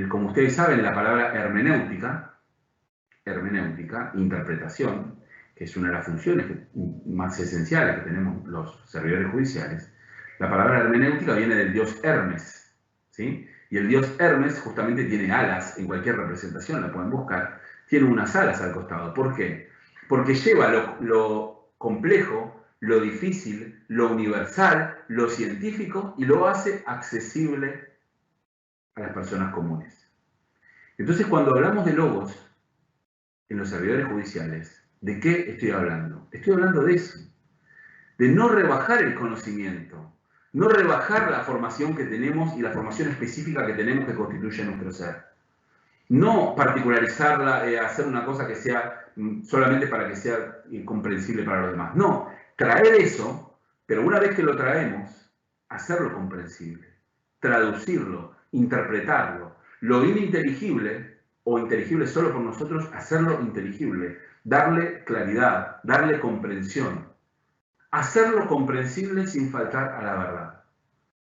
Como ustedes saben, la palabra hermenéutica, interpretación, que es una de las funciones más esenciales que tenemos los servidores judiciales, la palabra hermenéutica viene del dios Hermes, ¿sí? Y el dios Hermes justamente tiene alas, en cualquier representación la pueden buscar, tiene unas alas al costado. ¿Por qué? Porque lleva lo complejo, lo difícil, lo universal, lo científico y lo hace accesible a las personas comunes. Entonces, cuando hablamos de logos en los servidores judiciales, ¿de qué estoy hablando? Estoy hablando de eso, de no rebajar el conocimiento, no rebajar la formación que tenemos y la formación específica que tenemos que constituye nuestro ser. No particularizarla, hacer una cosa que sea solamente para que sea comprensible para los demás. No, traer eso, pero una vez que lo traemos, hacerlo comprensible, traducirlo, interpretarlo, lo ininteligible o inteligible solo por nosotros, hacerlo inteligible, darle claridad, darle comprensión, hacerlo comprensible sin faltar a la verdad,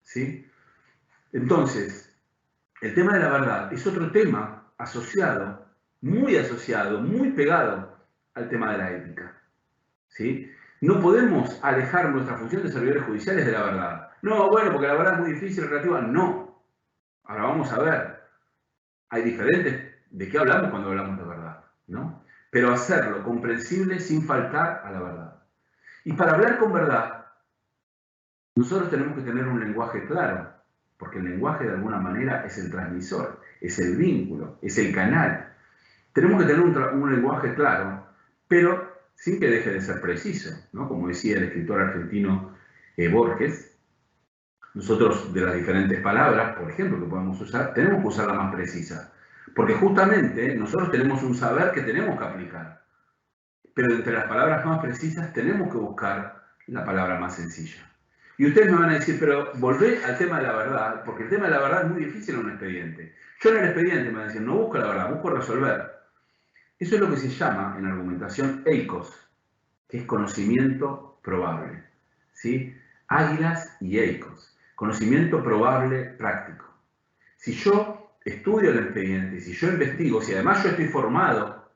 ¿sí? Entonces, el tema de la verdad es otro tema asociado, muy pegado al tema de la ética, ¿sí? No podemos alejar nuestra función de servidores judiciales de la verdad. No, bueno, porque la verdad es muy difícil, relativa. No. Ahora vamos a ver. Hay diferentes de qué hablamos cuando hablamos de verdad, ¿no? Pero hacerlo comprensible sin faltar a la verdad. Y para hablar con verdad, nosotros tenemos que tener un lenguaje claro, porque el lenguaje de alguna manera es el transmisor, es el vínculo, es el canal. Tenemos que tener un lenguaje claro, pero sin que deje de ser preciso, ¿no? Como decía el escritor argentino Borges, nosotros de las diferentes palabras, por ejemplo, que podemos usar, tenemos que usar la más precisa, porque justamente nosotros tenemos un saber que tenemos que aplicar, pero entre las palabras más precisas tenemos que buscar la palabra más sencilla. Y ustedes me van a decir, pero volvé al tema de la verdad, porque el tema de la verdad es muy difícil en un expediente. Yo en el expediente me van a decir, no busco la verdad, busco resolver. Eso es lo que se llama en argumentación eikos, que es conocimiento probable, ¿sí? Águilas y eicos. Conocimiento probable práctico. Si yo estudio el expediente, si yo investigo, si además yo estoy formado,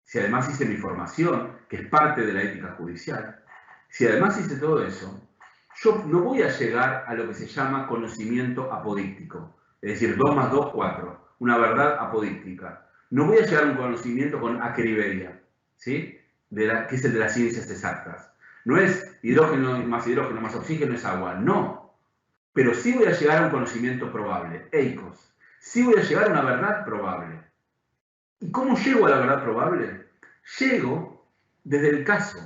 si además hice mi formación, que es parte de la ética judicial, si además hice todo eso, yo no voy a llegar a lo que se llama conocimiento apodíctico, es decir, 2 más 2, 4, una verdad apodíctica. No voy a llegar a un conocimiento con acriberia, ¿sí? Que es el de las ciencias exactas. No es hidrógeno más oxígeno es agua, no. Pero sí voy a llegar a un conocimiento probable, eicos. Sí voy a llegar a una verdad probable. ¿Y cómo llego a la verdad probable? Llego desde el caso,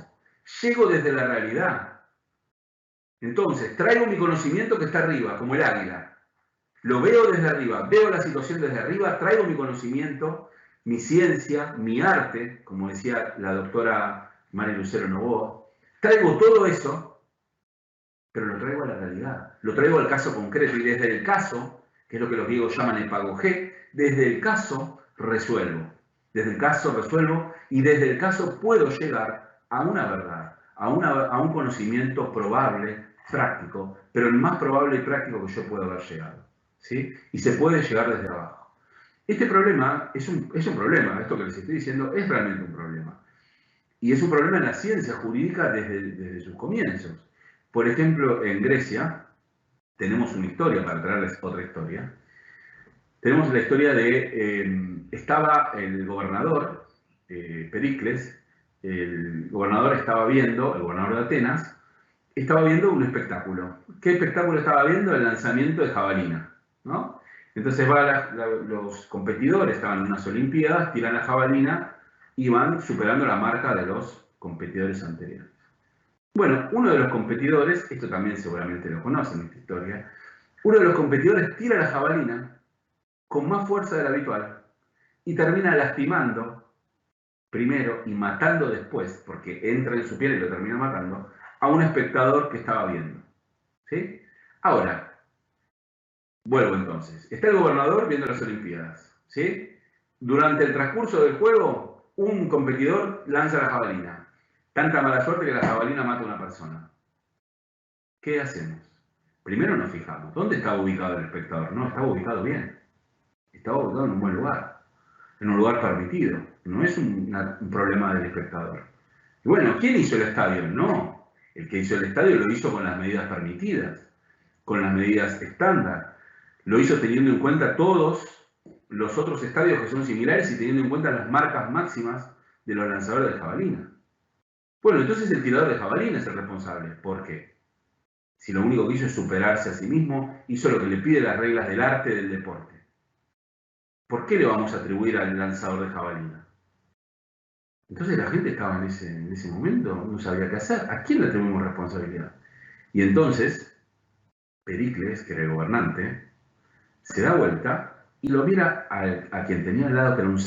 llego desde la realidad. Entonces, traigo mi conocimiento que está arriba, como el águila. Lo veo desde arriba, veo la situación desde arriba, traigo mi conocimiento, mi ciencia, mi arte, como decía la doctora María Lucero Novoa. Traigo todo eso, pero lo traigo a la realidad, lo traigo al caso concreto y desde el caso, que es lo que los griegos llaman epagogé, desde el caso resuelvo. Desde el caso resuelvo y desde el caso puedo llegar a una verdad, a un conocimiento probable, práctico, pero el más probable y práctico que yo pueda haber llegado, ¿sí? Y se puede llegar desde abajo. Este problema es un problema, esto que les estoy diciendo es realmente un problema. Y es un problema en la ciencia jurídica desde sus comienzos. Por ejemplo, en Grecia, tenemos una historia, para traerles otra historia. Tenemos la historia de, estaba el gobernador, Pericles, el gobernador de Atenas, estaba viendo un espectáculo. ¿Qué espectáculo estaba viendo? El lanzamiento de jabalina, ¿no? Entonces los competidores, estaban en unas olimpiadas, tiran la jabalina y van superando la marca de los competidores anteriores. Bueno, uno de los competidores, esto también seguramente lo conocen, esta historia, uno de los competidores tira la jabalina con más fuerza de la habitual y termina lastimando primero y matando después, porque entra en su piel y lo termina matando, a un espectador que estaba viendo. ¿Sí? Ahora, vuelvo entonces. Está el gobernador viendo las Olimpiadas. ¿Sí? Durante el transcurso del juego, un competidor lanza la jabalina. Tanta mala suerte que la jabalina mata a una persona. ¿Qué hacemos? Primero nos fijamos. ¿Dónde estaba ubicado el espectador? No, estaba ubicado bien. Estaba ubicado en un buen lugar. En un lugar permitido. No es un problema del espectador. Y bueno, ¿quién hizo el estadio? No. El que hizo el estadio lo hizo con las medidas permitidas, con las medidas estándar. Lo hizo teniendo en cuenta todos los otros estadios que son similares y teniendo en cuenta las marcas máximas de los lanzadores de jabalina. Bueno, entonces el tirador de jabalina es el responsable. ¿Por qué? Si lo único que hizo es superarse a sí mismo, hizo lo que le pide las reglas del arte del deporte. ¿Por qué le vamos a atribuir al lanzador de jabalina? Entonces la gente estaba en ese momento, no sabía qué hacer. ¿A quién le atribuimos responsabilidad? Y entonces, Pericles, que era el gobernante, se da vuelta y lo mira a quien tenía al lado, que era un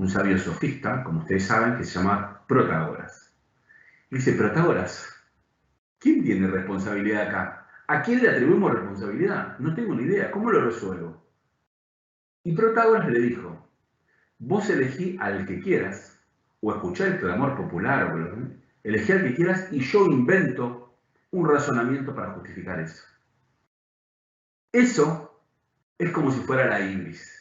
sabio sofista, como ustedes saben, que se llama Protágoras. Y dice, Protágoras, ¿quién tiene responsabilidad acá? ¿A quién le atribuimos responsabilidad? No tengo ni idea, ¿cómo lo resuelvo? Y Protágoras le dijo, vos elegí al que quieras, o escuchá el clamor popular, elegí al que quieras y yo invento un razonamiento para justificar eso. Eso es como si fuera la ibris.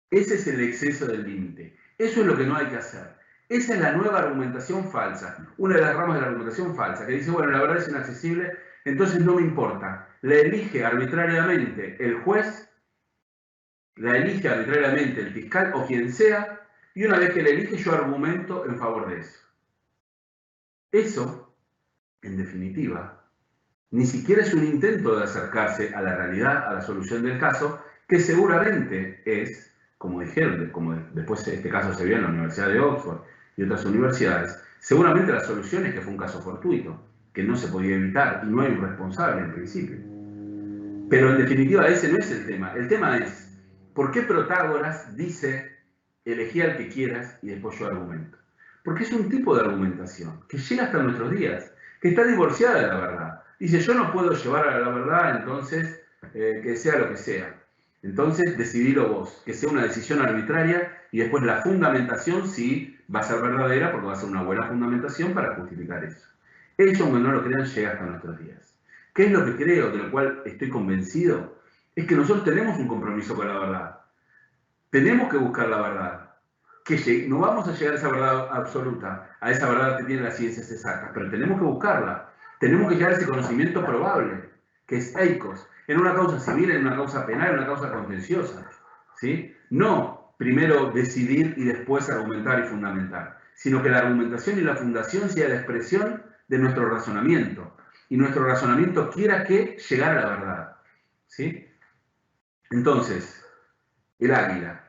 Ese es el exceso del límite. Eso es lo que no hay que hacer. Esa es la nueva argumentación falsa, una de las ramas de la argumentación falsa, que dice, bueno, la verdad es inaccesible, entonces no me importa. La elige arbitrariamente el juez, la elige arbitrariamente el fiscal o quien sea, y una vez que la elige yo argumento en favor de eso. Eso, en definitiva, ni siquiera es un intento de acercarse a la realidad, a la solución del caso, que seguramente es, como dijeron, como después este caso se vio en la Universidad de Oxford y otras universidades, seguramente la solución es que fue un caso fortuito, que no se podía evitar y no hay un responsable en principio. Pero en definitiva ese no es el tema. El tema es, ¿por qué Protágoras dice, elegí al que quieras y después yo argumento? Porque es un tipo de argumentación que llega hasta nuestros días, que está divorciada de la verdad. Dice, yo no puedo llevar a la verdad, entonces, que sea lo que sea. Entonces, decidilo vos, que sea una decisión arbitraria y después la fundamentación sí va a ser verdadera porque va a ser una buena fundamentación para justificar eso. Eso, aunque no lo crean, llega hasta nuestros días. ¿Qué es lo que creo, de lo cual estoy convencido? Es que nosotros tenemos un compromiso con la verdad. Tenemos que buscar la verdad. Que no vamos a llegar a esa verdad absoluta, a esa verdad que tienen las ciencias exactas, pero tenemos que buscarla. Tenemos que llegar a ese conocimiento probable, que es eikos, en una causa civil, en una causa penal, en una causa contenciosa. ¿Sí? No primero decidir y después argumentar y fundamentar, sino que la argumentación y la fundación sea la expresión de nuestro razonamiento. Y nuestro razonamiento quiera que llegar a la verdad. ¿Sí? Entonces, el águila,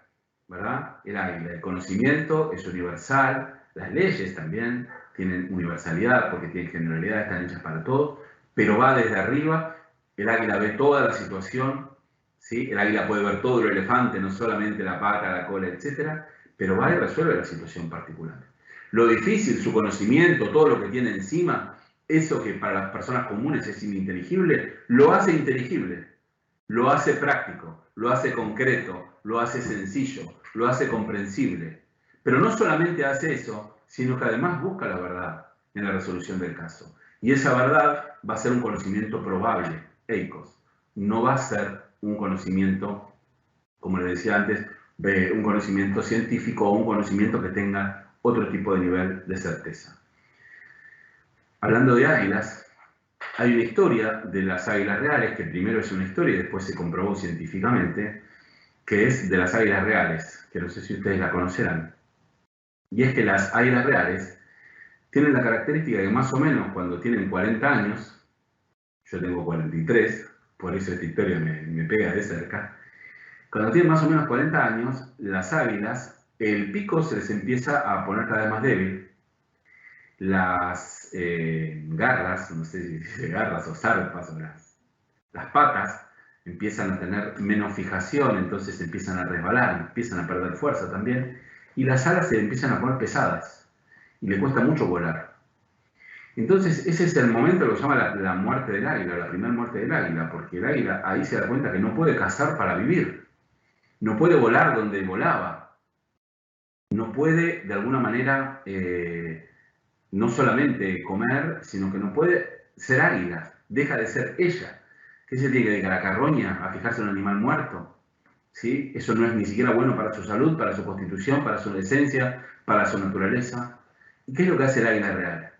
¿verdad? El águila, el conocimiento es universal, las leyes también tienen universalidad porque tienen generalidad, están hechas para todos, pero va desde arriba, el águila ve toda la situación, ¿sí? El águila puede ver todo el elefante, no solamente la pata, la cola, etc., pero va y resuelve la situación particular. Lo difícil, su conocimiento, todo lo que tiene encima, eso que para las personas comunes es ininteligible, lo hace inteligible. Lo hace práctico, lo hace concreto, lo hace sencillo, lo hace comprensible. Pero no solamente hace eso, sino que además busca la verdad en la resolución del caso. Y esa verdad va a ser un conocimiento probable, eikos. No va a ser un conocimiento, como les decía antes, un conocimiento científico o un conocimiento que tenga otro tipo de nivel de certeza. Hablando de águilas, hay una historia de las águilas reales, que primero es una historia y después se comprobó científicamente, que es de las águilas reales, que no sé si ustedes la conocerán. Y es que las águilas reales tienen la característica que más o menos cuando tienen 40 años, yo tengo 43, por eso esta historia me pega de cerca, cuando tienen más o menos 40 años, las águilas, el pico se les empieza a poner cada vez más débil, las garras, no sé si dice garras o zarpas, o las patas empiezan a tener menos fijación, entonces empiezan a resbalar, empiezan a perder fuerza también, y las alas se empiezan a poner pesadas, y le cuesta mucho volar. Entonces ese es el momento que se llama la muerte del águila, la primera muerte del águila, porque el águila ahí se da cuenta que no puede cazar para vivir, no puede volar donde volaba, no puede de alguna manera no solamente comer, sino que no puede ser águila, deja de ser ella. ¿Qué se tiene que dedicar a carroña, a fijarse en un animal muerto? ¿Sí? Eso no es ni siquiera bueno para su salud, para su constitución, para su esencia, para su naturaleza. ¿Y qué es lo que hace el águila real?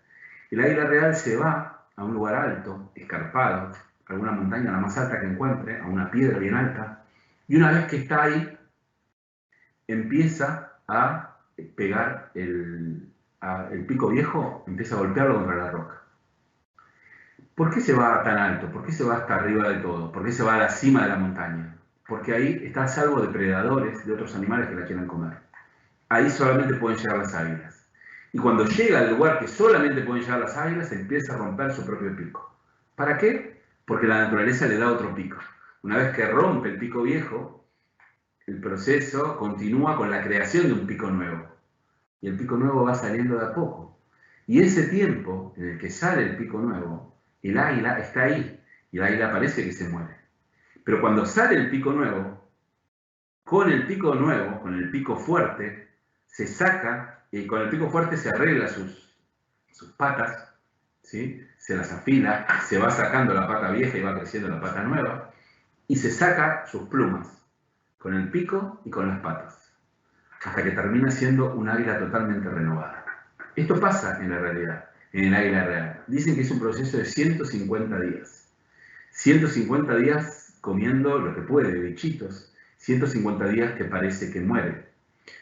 El águila real se va a un lugar alto, escarpado, a alguna montaña la más alta que encuentre, a una piedra bien alta, y una vez que está ahí, empieza a pegar el pico viejo, empieza a golpearlo contra la roca. ¿Por qué se va tan alto? ¿Por qué se va hasta arriba de todo? ¿Por qué se va a la cima de la montaña? Porque ahí está a salvo de predadores, de otros animales que la quieran comer. Ahí solamente pueden llegar las águilas. Y cuando llega al lugar que solamente pueden llegar las águilas, empieza a romper su propio pico. ¿Para qué? Porque la naturaleza le da otro pico. Una vez que rompe el pico viejo, el proceso continúa con la creación de un pico nuevo. Y el pico nuevo va saliendo de a poco. Y ese tiempo en el que sale el pico nuevo, el águila está ahí. Y el águila parece que se muere. Pero cuando sale el pico nuevo, con el pico fuerte, se saca, y con el pico fuerte se arregla sus patas, ¿sí? Se las afila, se va sacando la pata vieja y va creciendo la pata nueva, y se saca sus plumas, con el pico y con las patas, hasta que termina siendo un águila totalmente renovada. Esto pasa en la realidad, en el águila real. Dicen que es un proceso de 150 días. 150 días comiendo lo que puede, bichitos. 150 días que parece que muere.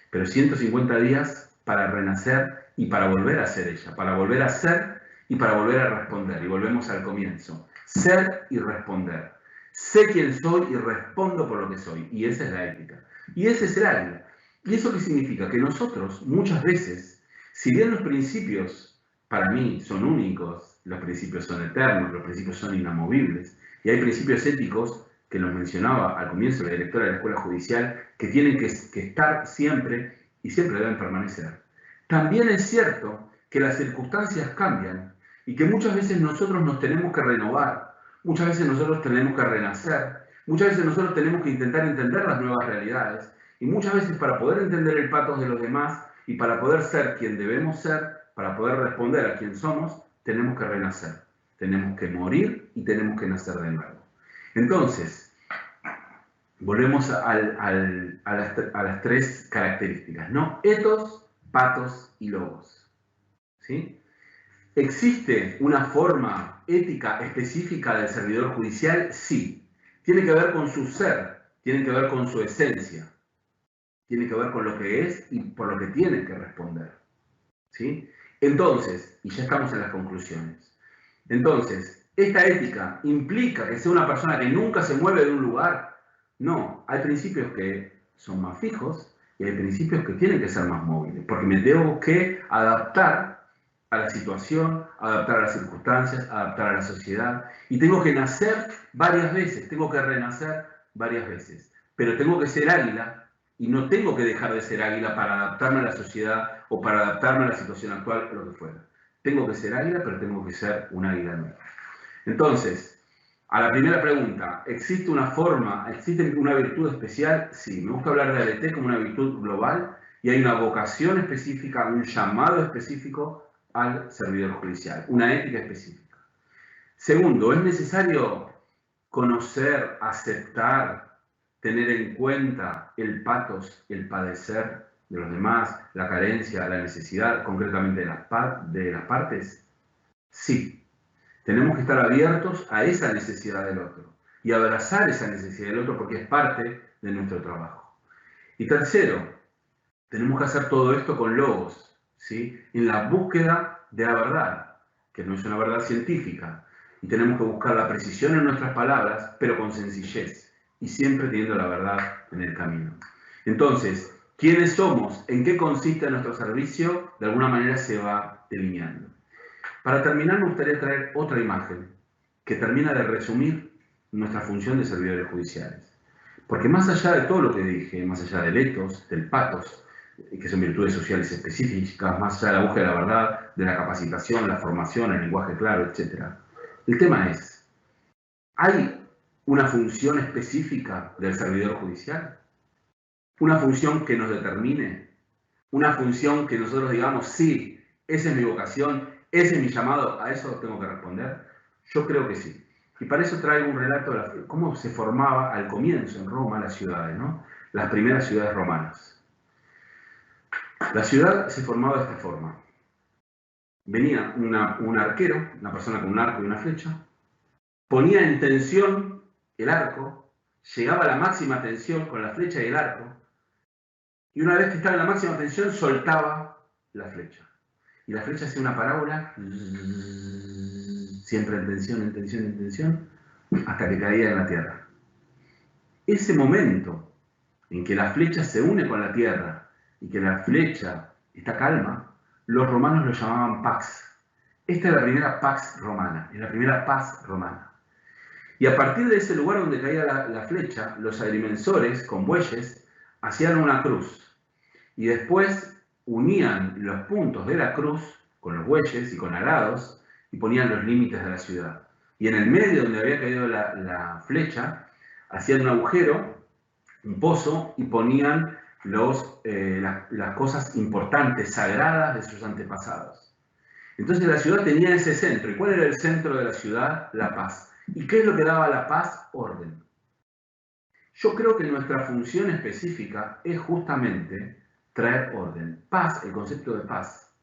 Pero 150 días para renacer y para volver a ser ella. Para volver a ser y para volver a responder. Y volvemos al comienzo. Ser y responder. Sé quién soy y respondo por lo que soy. Y esa es la ética. Y ese es el águila. ¿Y eso qué significa? Que nosotros muchas veces, si bien los principios para mí son únicos, los principios son eternos, los principios son inamovibles, y hay principios éticos que nos mencionaba al comienzo la directora de la Escuela Judicial, que tienen que estar siempre y siempre deben permanecer. También es cierto que las circunstancias cambian y que muchas veces nosotros nos tenemos que renovar, muchas veces nosotros tenemos que renacer, Muchas veces nosotros tenemos que intentar entender las nuevas realidades y muchas veces para poder entender el patos de los demás y para poder ser quien debemos ser, para poder responder a quien somos, tenemos que renacer, tenemos que morir y tenemos que nacer de nuevo. Entonces, volvemos a las tres características, ¿no? Etos, patos y logos, ¿sí? ¿Existe una forma ética específica del servidor judicial? Sí. Tiene que ver con su ser, tiene que ver con su esencia, tiene que ver con lo que es y por lo que tiene que responder, ¿sí? Entonces, y ya estamos en las conclusiones, entonces, ¿esta ética implica que sea una persona que nunca se mueve de un lugar? No, hay principios que son más fijos y hay principios que tienen que ser más móviles, porque me tengo que adaptar a la situación, adaptar a las circunstancias, adaptar a la sociedad, y tengo que nacer varias veces, tengo que renacer varias veces, pero tengo que ser águila y no tengo que dejar de ser águila para adaptarme a la sociedad o para adaptarme a la situación actual o lo que fuera. Tengo que ser águila, pero tengo que ser un águila nueva. Entonces, a la primera pregunta, ¿existe una forma, existe una virtud especial? Sí, me gusta hablar de ALT como una virtud global y hay una vocación específica, un llamado específico al servidor judicial, una ética específica. Segundo, es necesario conocer, aceptar, tener en cuenta el patos, el padecer de los demás, la carencia, la necesidad, concretamente de las partes. Sí, tenemos que estar abiertos a esa necesidad del otro y abrazar esa necesidad del otro porque es parte de nuestro trabajo. Y tercero, tenemos que hacer todo esto con logos, ¿sí? En la búsqueda de la verdad, que no es una verdad científica, y tenemos que buscar la precisión en nuestras palabras, pero con sencillez, y siempre teniendo la verdad en el camino. Entonces, ¿quiénes somos? ¿En qué consiste nuestro servicio? De alguna manera se va delineando. Para terminar, me gustaría traer otra imagen que termina de resumir nuestra función de servidores judiciales. Porque más allá de todo lo que dije, más allá del etos, del patos, que son virtudes sociales específicas, más allá de la búsqueda de la verdad, de la capacitación, la formación, el lenguaje claro, etc. El tema es, ¿hay una función específica del servidor judicial? ¿Una función que nos determine? ¿Una función que nosotros digamos, sí, esa es mi vocación, ese es mi llamado, a eso tengo que responder? Yo creo que sí. Y para eso traigo un relato de cómo se formaba al comienzo en Roma las ciudades, ¿no? Las primeras ciudades romanas. La ciudad se formaba de esta forma. Venía un arquero, una persona con un arco y una flecha, ponía en tensión el arco, llegaba a la máxima tensión con la flecha y el arco, y una vez que estaba en la máxima tensión, soltaba la flecha. Y la flecha hacía una parábola, siempre en tensión, en tensión, en tensión, hasta que caía en la tierra. Ese momento en que la flecha se une con la tierra y que la flecha está calma, los romanos lo llamaban pax. Esta es la primera pax romana, es la primera paz romana. Y a partir de ese lugar donde caía la flecha, los agrimensores con bueyes hacían una cruz. Y después unían los puntos de la cruz con los bueyes y con arados y ponían los límites de la ciudad. Y en el medio donde había caído la flecha, hacían un agujero, un pozo, y ponían las cosas importantes, sagradas de sus antepasados. Entonces la ciudad tenía ese centro. ¿Y cuál era el centro de la ciudad? La paz. ¿Y qué es lo que daba la paz? Orden. Yo creo que nuestra función específica es justamente traer orden. Paz, el concepto de paz,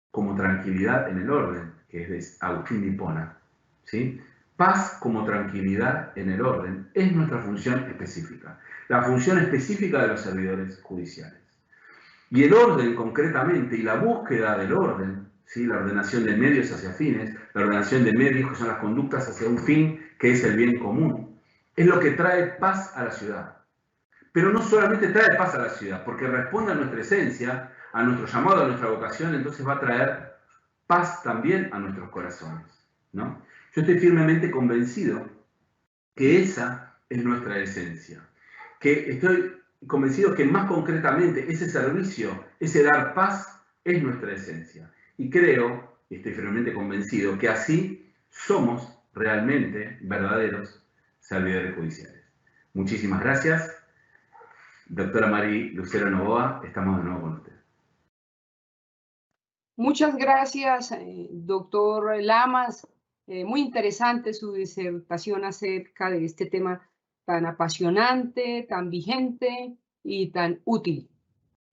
como tranquilidad en el orden, que es de Agustín de Hipona, ¿sí? Paz como tranquilidad en el orden es nuestra función específica, la función específica de los servidores judiciales. Y el orden concretamente y la búsqueda del orden, ¿sí? La ordenación de medios hacia fines, la ordenación de medios que son las conductas hacia un fin que es el bien común, es lo que trae paz a la ciudad. Pero no solamente trae paz a la ciudad, porque responde a nuestra esencia, a nuestro llamado, a nuestra vocación, entonces va a traer paz también a nuestros corazones, ¿no? Yo estoy firmemente convencido que esa es nuestra esencia, que estoy convencido que más concretamente ese servicio, ese dar paz, es nuestra esencia. Y creo, y estoy firmemente convencido, que así somos realmente verdaderos servidores judiciales. Muchísimas gracias. Doctora Mari Lucero Novoa, estamos de nuevo con usted. Muchas gracias, doctor Lamas. Muy interesante su disertación acerca de este tema tan apasionante, tan vigente y tan útil.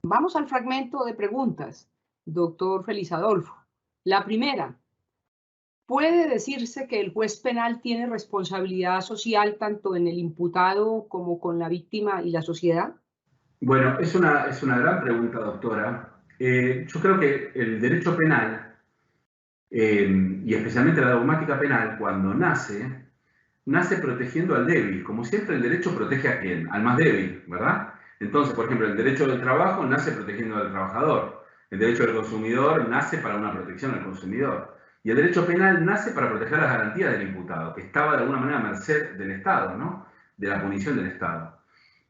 Vamos al fragmento de preguntas, doctor Félix Adolfo. La primera, ¿puede decirse que el juez penal tiene responsabilidad social tanto en el imputado como con la víctima y la sociedad? Bueno, es una gran pregunta, doctora. Yo creo que el derecho penal, y especialmente la dogmática penal, cuando nace protegiendo al débil. Como siempre, el derecho protege a quién? Al más débil, ¿verdad? Entonces, por ejemplo, el derecho del trabajo nace protegiendo al trabajador. El derecho del consumidor nace para una protección al consumidor. Y el derecho penal nace para proteger las garantías del imputado, que estaba de alguna manera a merced del Estado, ¿no? De la punición del Estado.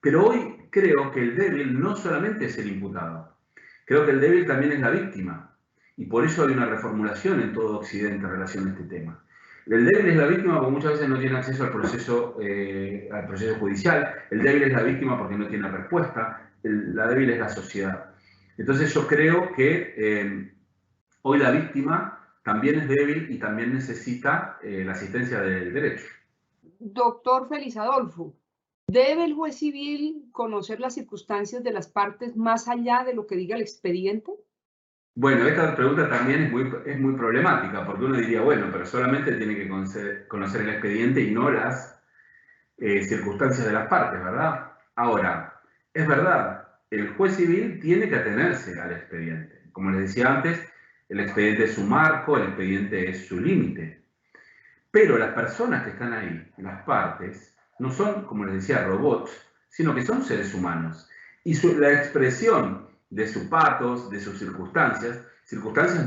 Pero hoy creo que el débil no solamente es el imputado. Creo que el débil también es la víctima. Y por eso hay una reformulación en todo Occidente en relación a este tema. El débil es la víctima porque muchas veces no tiene acceso al proceso judicial. El débil es la víctima porque no tiene respuesta. La débil es la sociedad. Entonces yo creo que hoy la víctima también es débil y también necesita la asistencia del derecho. Doctor Félix Adolfo, ¿debe el juez civil conocer las circunstancias de las partes más allá de lo que diga el expediente? Bueno, esta pregunta también es muy problemática, porque uno diría, bueno, pero solamente tiene que conocer el expediente y no las circunstancias de las partes, ¿verdad? Ahora, es verdad, el juez civil tiene que atenerse al expediente. Como les decía antes, el expediente es su marco, el expediente es su límite. Pero las personas que están ahí, las partes, no son, como les decía, robots, sino que son seres humanos. Y la expresión de sus patos, de sus circunstancias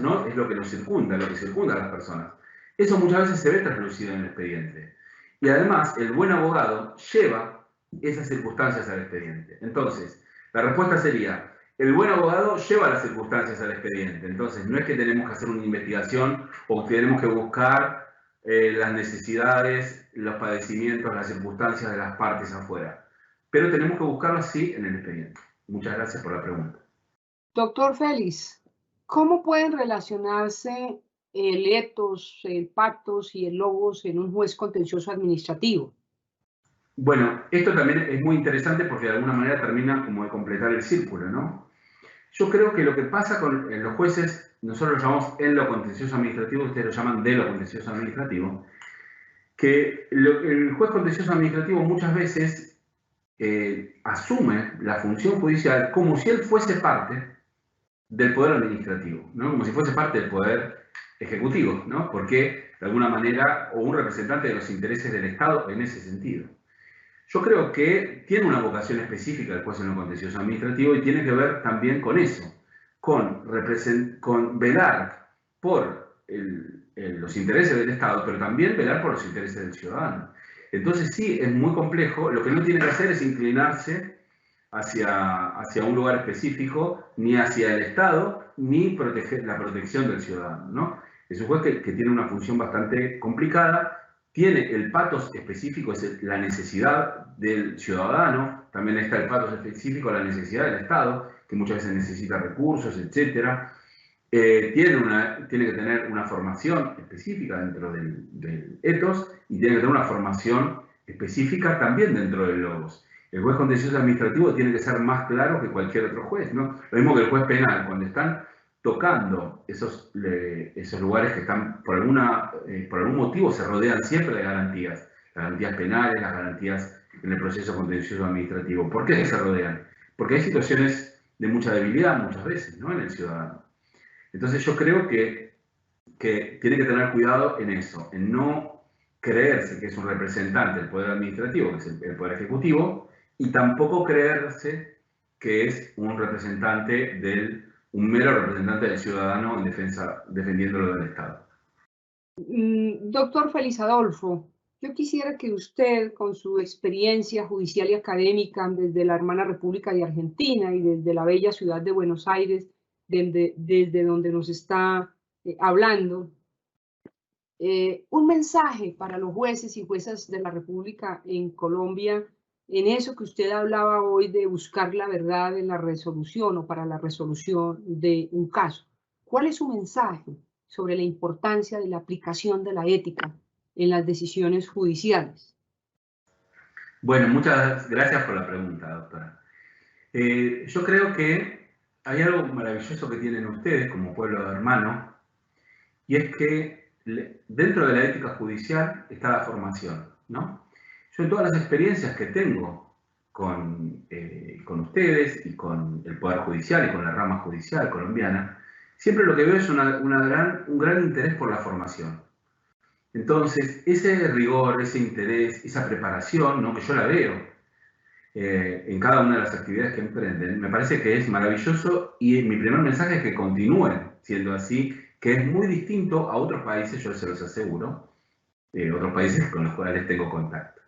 no es lo que nos circunda, lo que circunda a las personas. Eso muchas veces se ve traslucido en el expediente. Y además, el buen abogado lleva esas circunstancias al expediente. Entonces, la respuesta sería, el buen abogado lleva las circunstancias al expediente. Entonces, no es que tenemos que hacer una investigación o que tenemos que buscar las necesidades, los padecimientos, las circunstancias de las partes afuera. Pero tenemos que buscarlo así en el expediente. Muchas gracias por la pregunta. Doctor Félix, ¿cómo pueden relacionarse el etos, el pactos y el logos en un juez contencioso administrativo? Bueno, esto también es muy interesante porque de alguna manera termina como de completar el círculo, ¿no? Yo creo que lo que pasa con los jueces, nosotros lo llamamos en lo contencioso administrativo, ustedes lo llaman de lo contencioso administrativo, que el juez contencioso administrativo muchas veces asume la función judicial como si él fuese parte del poder administrativo, ¿no? Como si fuese parte del poder ejecutivo, ¿no? Porque de alguna manera, o un representante de los intereses del Estado en ese sentido. Yo creo que tiene una vocación específica el juez en lo contencioso administrativo y tiene que ver también con eso, con velar por los intereses del Estado, pero también velar por los intereses del ciudadano. Entonces sí, es muy complejo. Lo que no tiene que hacer es inclinarse hacia un lugar específico, ni hacia el Estado, ni proteger la protección del ciudadano, ¿no? Es un juez que tiene una función bastante complicada, tiene el patos específico, es la necesidad del ciudadano, también está el patos específico, la necesidad del Estado, que muchas veces necesita recursos, etc. Tiene que tener una formación específica dentro del etos y tiene que tener una formación específica también dentro del logos. El juez contencioso administrativo tiene que ser más claro que cualquier otro juez, ¿no? Lo mismo que el juez penal, cuando están tocando esos lugares que están, por algún motivo, se rodean siempre de garantías. Las garantías penales, las garantías en el proceso contencioso administrativo. ¿Por qué se rodean? Porque hay situaciones de mucha debilidad muchas veces, ¿no? En el ciudadano. Entonces yo creo que tiene que tener cuidado en eso, en no creerse que es un representante del poder administrativo, que es el poder ejecutivo, y tampoco creerse que es un mero representante del ciudadano en defendiéndolo del Estado. Doctor Félix Adolfo, yo quisiera que usted, con su experiencia judicial y académica desde la hermana República de Argentina y desde la bella ciudad de Buenos Aires, desde donde nos está hablando, un mensaje para los jueces y juezas de la República en Colombia en eso que usted hablaba hoy de buscar la verdad en la resolución o para la resolución de un caso. ¿Cuál es su mensaje sobre la importancia de la aplicación de la ética en las decisiones judiciales? Bueno, muchas gracias por la pregunta, doctora. Yo creo que hay algo maravilloso que tienen ustedes como pueblo de hermanos, y es que dentro de la ética judicial está la formación, ¿no? Yo en todas las experiencias que tengo con ustedes y con el Poder Judicial y con la rama judicial colombiana, siempre lo que veo es un gran interés por la formación. Entonces, ese rigor, ese interés, esa preparación, ¿no? Que yo la veo en cada una de las actividades que emprenden, me parece que es maravilloso, y mi primer mensaje es que continúen siendo así, que es muy distinto a otros países, yo se los aseguro, otros países con los cuales tengo contacto.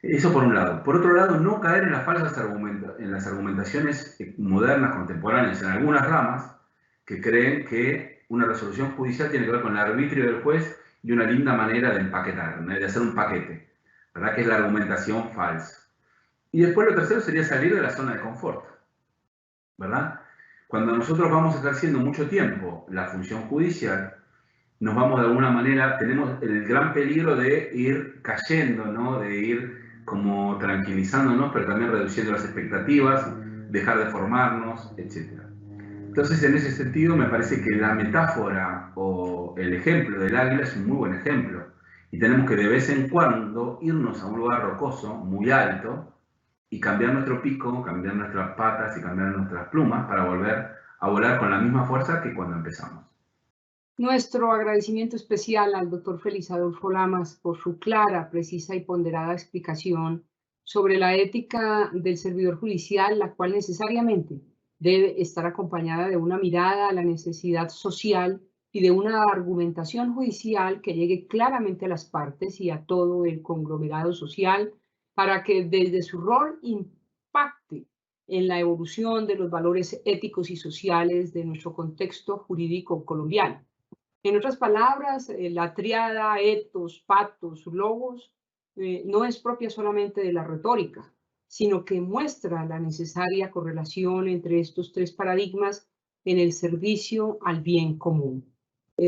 Eso por un lado. Por otro lado, no caer en las falsas argumentaciones modernas, contemporáneas, en algunas ramas, que creen que una resolución judicial tiene que ver con el arbitrio del juez y una linda manera de empaquetar, ¿no? De hacer un paquete, ¿verdad? Que es la argumentación falsa. Y después lo tercero sería salir de la zona de confort, ¿verdad? Cuando nosotros vamos ejerciendo mucho tiempo la función judicial, nos vamos de alguna manera, tenemos el gran peligro de ir cayendo, ¿no? De ir como tranquilizándonos, pero también reduciendo las expectativas, dejar de formarnos, etc. Entonces, en ese sentido, me parece que la metáfora o el ejemplo del águila es un muy buen ejemplo. Y tenemos que de vez en cuando irnos a un lugar rocoso, muy alto, y cambiar nuestro pico, cambiar nuestras patas y cambiar nuestras plumas para volver a volar con la misma fuerza que cuando empezamos. Nuestro agradecimiento especial al doctor Félix Adolfo Lamas por su clara, precisa y ponderada explicación sobre la ética del servidor judicial, la cual necesariamente debe estar acompañada de una mirada a la necesidad social y de una argumentación judicial que llegue claramente a las partes y a todo el conglomerado social para que desde su rol impacte en la evolución de los valores éticos y sociales de nuestro contexto jurídico colombiano. En otras palabras, la triada ethos, pathos, logos no es propia solamente de la retórica, sino que muestra la necesaria correlación entre estos tres paradigmas en el servicio al bien común.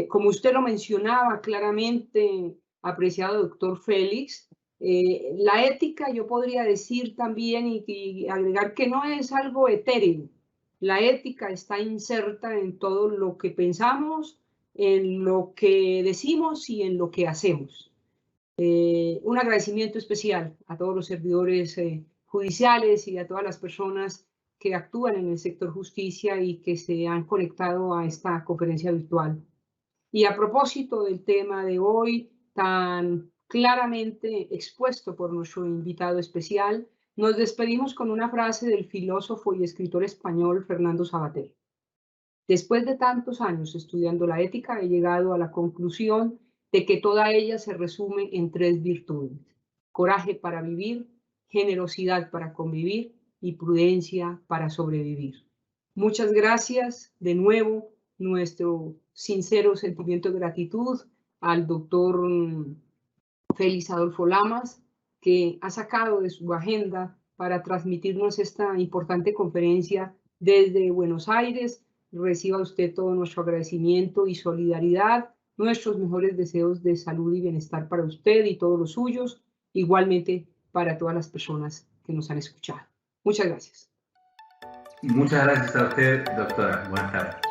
Como usted lo mencionaba claramente, apreciado doctor Félix, la ética yo podría decir también y agregar que no es algo etéreo. La ética está inserta en todo lo que pensamos, en lo que decimos y en lo que hacemos. Un agradecimiento especial a todos los servidores judiciales y a todas las personas que actúan en el sector justicia y que se han conectado a esta conferencia virtual. Y a propósito del tema de hoy, tan claramente expuesto por nuestro invitado especial, nos despedimos con una frase del filósofo y escritor español Fernando Savater. Después de tantos años estudiando la ética, he llegado a la conclusión de que toda ella se resume en tres virtudes: coraje para vivir, generosidad para convivir y prudencia para sobrevivir. Muchas gracias de nuevo, nuestro sincero sentimiento de gratitud al doctor Félix Adolfo Lamas, que ha sacado de su agenda para transmitirnos esta importante conferencia desde Buenos Aires. Reciba usted todo nuestro agradecimiento y solidaridad, nuestros mejores deseos de salud y bienestar para usted y todos los suyos, igualmente para todas las personas que nos han escuchado. Muchas gracias. Y muchas gracias a usted, doctora. Buenas tardes.